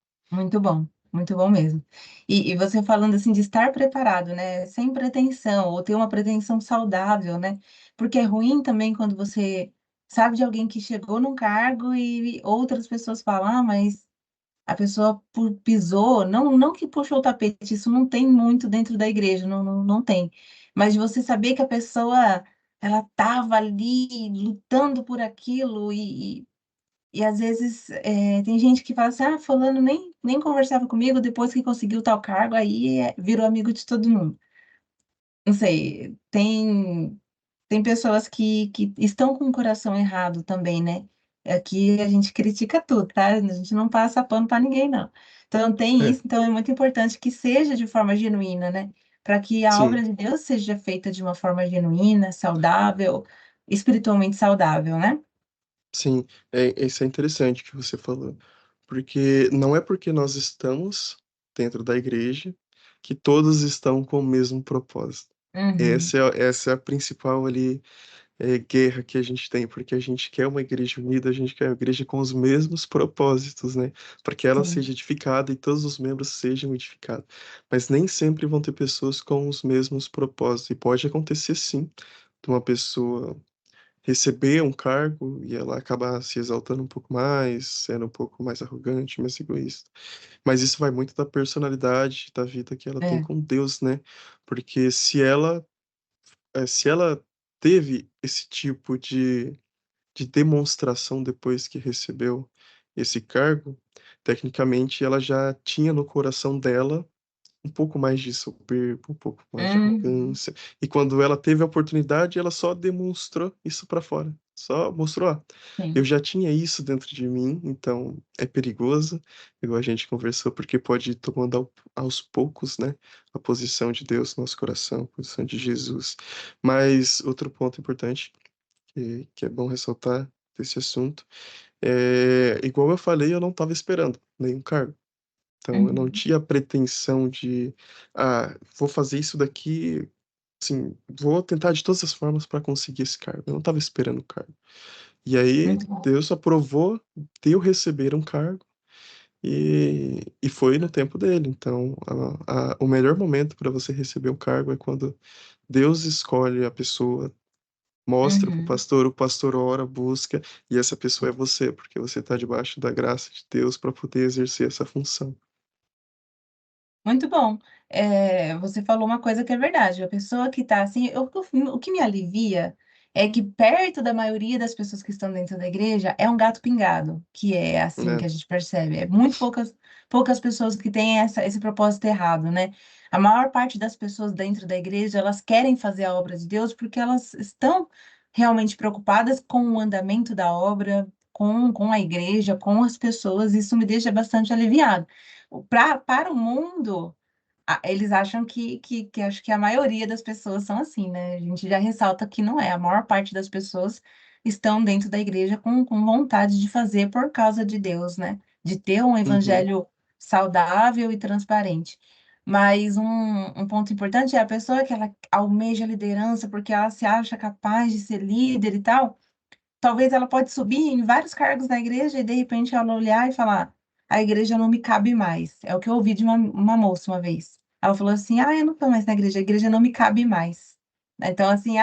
Muito bom mesmo. E você falando assim de estar preparado, né? Sem pretensão, ou ter uma pretensão saudável, né? Porque é ruim também quando você sabe de alguém que chegou num cargo e outras pessoas falam, ah, mas a pessoa pisou, não que puxou o tapete, isso não tem muito dentro da igreja, não tem. Mas de você saber que a pessoa, ela estava ali lutando por aquilo e às vezes tem gente que fala assim, ah, fulano nem conversava comigo depois que conseguiu tal cargo, aí virou amigo de todo mundo. Não sei, tem pessoas que estão com o coração errado também, né? Aqui a gente critica tudo, tá? A gente não passa pano para ninguém, não. Então tem É, isso, então é muito importante que seja de forma genuína, né? Para que a obra sim, de Deus seja feita de uma forma genuína, saudável, espiritualmente saudável, né? sim. Isso é interessante que você falou. Porque não é porque nós estamos dentro da igreja que todos estão com o mesmo propósito. Uhum, Essa é a principal ali guerra que a gente tem, porque a gente quer uma igreja unida, a gente quer uma igreja com os mesmos propósitos, né? Para que ela Sim. seja edificada e todos os membros sejam edificados. Mas nem sempre vão ter pessoas com os mesmos propósitos. E pode acontecer sim, de uma pessoa receber um cargo e ela acabar se exaltando um pouco mais, sendo um pouco mais arrogante, mais egoísta. Mas isso vai muito da personalidade, da vida que ela tem É. com Deus, né? Porque se ela teve esse tipo de demonstração depois que recebeu esse cargo, tecnicamente ela já tinha no coração dela um pouco mais de soberba, um pouco mais de Uhum. arrogância. E quando ela teve a oportunidade, ela só demonstrou isso para fora. Só mostrou, ó, eu Sim. já tinha isso dentro de mim, então é perigoso, igual a gente conversou, porque pode ir tomando aos poucos, né, a posição de Deus no nosso coração, a posição de Jesus. Mas outro ponto importante que é bom ressaltar desse assunto igual eu falei, eu não estava esperando nenhum cargo. Então, eu não Uhum. tinha a pretensão de, vou fazer isso daqui, assim, vou tentar de todas as formas para conseguir esse cargo. Eu não estava esperando o cargo. E aí, Muito bom. Deus aprovou de eu receber um cargo e foi no tempo dele. Então, o melhor momento para você receber um cargo é quando Deus escolhe a pessoa, mostra para Uhum. o pastor ora, busca, e essa pessoa é você, porque você está debaixo da graça de Deus para poder exercer essa função. Muito bom. Você falou uma coisa que é verdade. A pessoa que está assim, o que me alivia é que perto da maioria das pessoas que estão dentro da igreja é um gato pingado, que é assim que Né? a gente percebe. É muito poucas pessoas que têm esse propósito errado, né? A maior parte das pessoas dentro da igreja, elas querem fazer a obra de Deus porque elas estão realmente preocupadas com o andamento da obra, com a igreja, com as pessoas. Isso me deixa bastante aliviado. Para o mundo, eles acham que acho que a maioria das pessoas são assim, né? A gente já ressalta que não é. A maior parte das pessoas estão dentro da igreja com vontade de fazer por causa de Deus, né? De ter um Uhum, evangelho saudável e transparente. Mas um ponto importante é a pessoa que ela almeja liderança porque ela se acha capaz de ser líder e tal. Talvez ela pode subir em vários cargos na igreja e de repente ela olhar e falar: a igreja não me cabe mais. É o que eu ouvi de uma moça uma vez. Ela falou assim: eu não estou mais na igreja, a igreja não me cabe mais. Então, assim,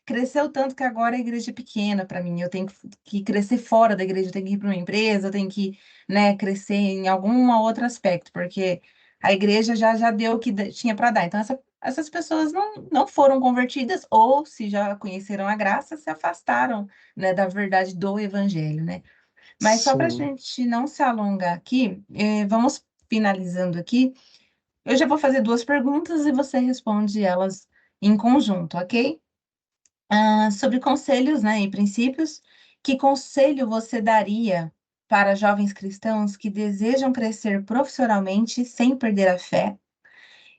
cresceu tanto que agora a igreja é pequena para mim. Eu tenho que crescer fora da igreja, eu tenho que ir para uma empresa, eu tenho que, né, crescer em algum outro aspecto, porque a igreja já deu o que tinha para dar. Então, essas pessoas não foram convertidas, ou se já conheceram a graça, se afastaram, né, da verdade do evangelho, né? Mas só para a sim. gente não se alongar aqui, vamos finalizando aqui. Eu já vou fazer duas perguntas e você responde elas em conjunto, ok? Sobre conselhos, né, e princípios, que conselho você daria para jovens cristãos que desejam crescer profissionalmente sem perder a fé?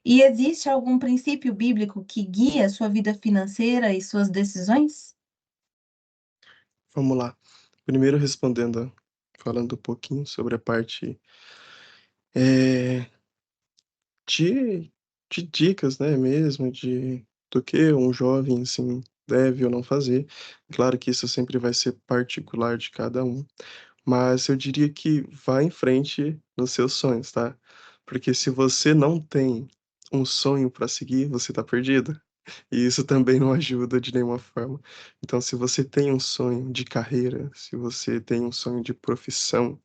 E existe algum princípio bíblico que guia a sua vida financeira e suas decisões? Vamos lá. Primeiro respondendo, falando um pouquinho sobre a parte eh, de, de dicas, né, mesmo, do que um jovem, assim, deve ou não fazer. Claro que isso sempre vai ser particular de cada um, mas eu diria que vá em frente nos seus sonhos, tá? Porque se você não tem um sonho para seguir, você tá perdido. E isso também não ajuda de nenhuma forma. Então, se você tem um sonho de carreira, se você tem um sonho de profissão,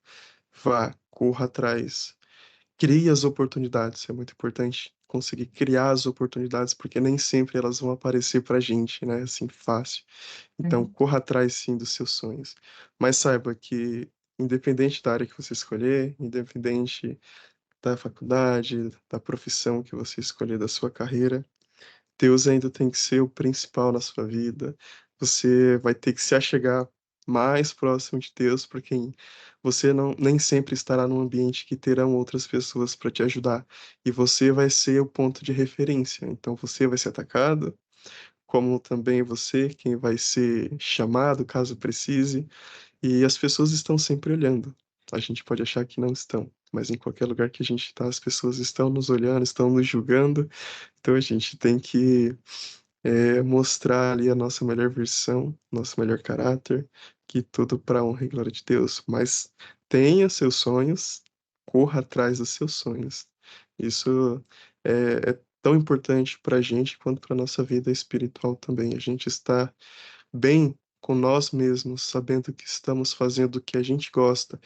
vá, corra atrás. Crie as oportunidades. É muito importante conseguir criar as oportunidades, porque nem sempre elas vão aparecer pra gente, né? Assim, fácil. Então, Uhum, corra atrás, sim, dos seus sonhos. Mas saiba que, independente da área que você escolher, independente da faculdade, da profissão que você escolher, da sua carreira, Deus ainda tem que ser o principal na sua vida. Você vai ter que se achegar mais próximo de Deus, porque você não nem sempre estará num ambiente que terão outras pessoas para te ajudar. E você vai ser o ponto de referência. Então você vai ser atacado, como também você, quem vai ser chamado caso precise. E as pessoas estão sempre olhando. A gente pode achar que não estão, mas em qualquer lugar que a gente está, as pessoas estão nos olhando, estão nos julgando. Então a gente tem que mostrar ali a nossa melhor versão, nosso melhor caráter, que tudo para honra e glória de Deus. Mas tenha seus sonhos, corra atrás dos seus sonhos. Isso é tão importante para a gente quanto para a nossa vida espiritual também. A gente está bem com nós mesmos, sabendo que estamos fazendo o que a gente gosta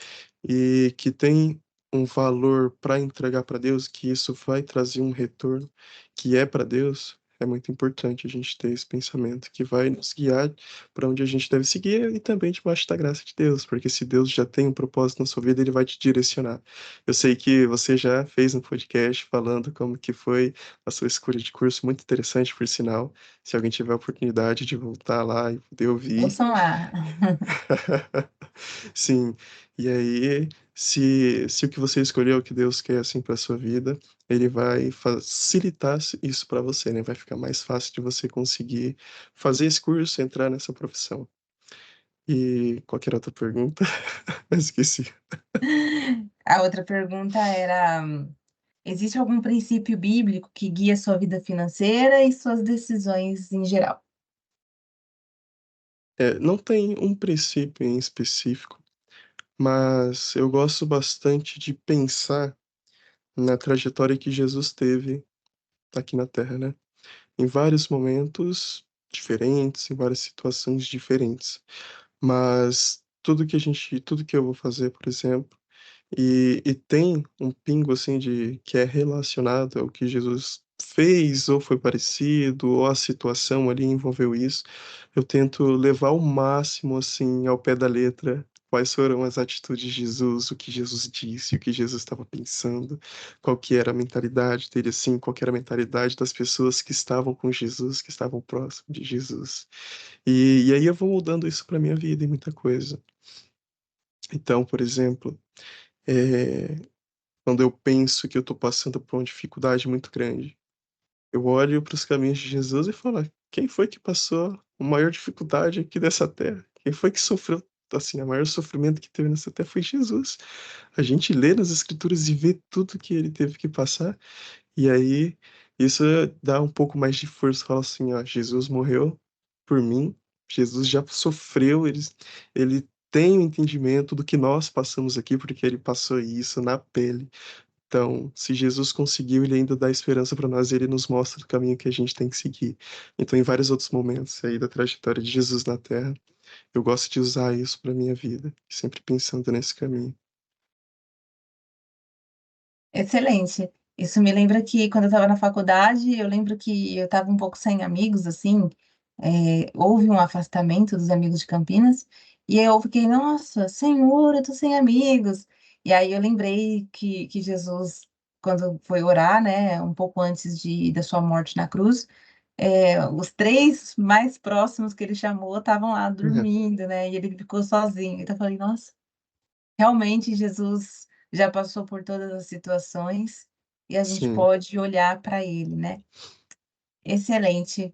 e que tem um valor para entregar para Deus, que isso vai trazer um retorno que é para Deus. É muito importante a gente ter esse pensamento que vai nos guiar para onde a gente deve seguir e também debaixo da graça de Deus, porque se Deus já tem um propósito na sua vida, ele vai te direcionar. Eu sei que você já fez um podcast falando como que foi a sua escolha de curso, muito interessante, por sinal. Se alguém tiver a oportunidade de voltar lá e poder ouvir. Ouçam lá. Sim, e aí, se o que você escolheu, o que Deus quer assim para sua vida, ele vai facilitar isso para você, né? Vai ficar mais fácil de você conseguir fazer esse curso, entrar nessa profissão. E qualquer outra pergunta? Eu esqueci. A outra pergunta era: existe algum princípio bíblico que guia sua vida financeira e suas decisões em geral? Não tem um princípio em específico, mas eu gosto bastante de pensar na trajetória que Jesus teve aqui na Terra, né? Em vários momentos diferentes, em várias situações diferentes. Mas tudo que eu vou fazer, por exemplo, e tem um pingo assim de que é relacionado ao que Jesus fez, ou foi parecido, ou a situação ali envolveu isso, eu tento levar ao máximo assim ao pé da letra quais foram as atitudes de Jesus, o que Jesus disse, o que Jesus estava pensando, qual que era a mentalidade dele assim, qual que era a mentalidade das pessoas que estavam com Jesus, que estavam próximo de Jesus. E aí eu vou mudando isso para minha vida e muita coisa. Então, por exemplo, eh, quando eu penso que eu estou passando por uma dificuldade muito grande, eu olho para os caminhos de Jesus e falo: "Ah, quem foi que passou a maior dificuldade aqui dessa terra? Quem foi que sofreu, assim, o maior sofrimento que teve nessa terra foi Jesus". A gente lê nas escrituras e vê tudo que ele teve que passar, e aí isso dá um pouco mais de força, fala assim: "Ó, Jesus morreu por mim, Jesus já sofreu, ele tem o entendimento do que nós passamos aqui, porque ele passou isso na pele. Então, se Jesus conseguiu, ele ainda dá esperança para nós, e ele nos mostra o caminho que a gente tem que seguir". Então, em vários outros momentos aí da trajetória de Jesus na Terra, eu gosto de usar isso para minha vida, sempre pensando nesse caminho. Excelente. Isso me lembra que quando eu estava na faculdade, eu lembro que eu estava um pouco sem amigos, assim, houve um afastamento dos amigos de Campinas, e aí eu fiquei, nossa, Senhor, eu tô sem amigos. E aí eu lembrei que Jesus, quando foi orar, né, um pouco antes da sua morte na cruz, os três mais próximos que ele chamou estavam lá dormindo, né, e ele ficou sozinho. Então eu falei, nossa. Realmente, Jesus já passou por todas as situações e a gente Sim. pode olhar para ele, né. Excelente.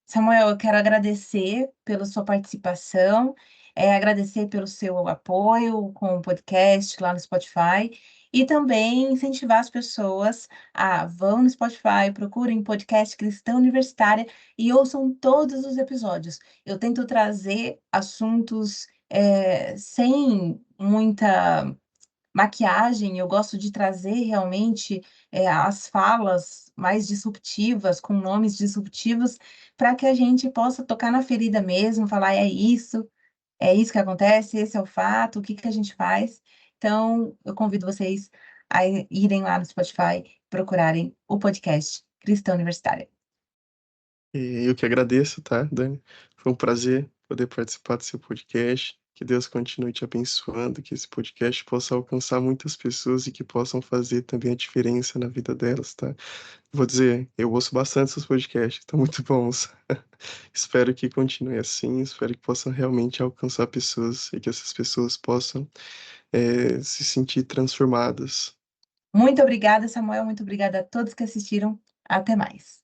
Samuel, eu quero agradecer pela sua participação, agradecer pelo seu apoio com o podcast lá no Spotify e também incentivar as pessoas a vão no Spotify, procurem podcast Cristã Universitária e ouçam todos os episódios. Eu tento trazer assuntos, sem muita maquiagem, eu gosto de trazer realmente, as falas mais disruptivas, com nomes disruptivos, para que a gente possa tocar na ferida mesmo, falar: é isso que acontece, esse é o fato, o que que a gente faz?". Então, eu convido vocês a irem lá no Spotify, procurarem o podcast Cristã Universitária. E eu que agradeço, tá, Dani? Foi um prazer poder participar do seu podcast. Que Deus continue te abençoando, que esse podcast possa alcançar muitas pessoas e que possam fazer também a diferença na vida delas, tá? Vou dizer, eu ouço bastante seus podcasts, estão muito bons. Espero que continue assim, espero que possam realmente alcançar pessoas e que essas pessoas possam, se sentir transformadas. Muito obrigada, Samuel, muito obrigada a todos que assistiram. Até mais.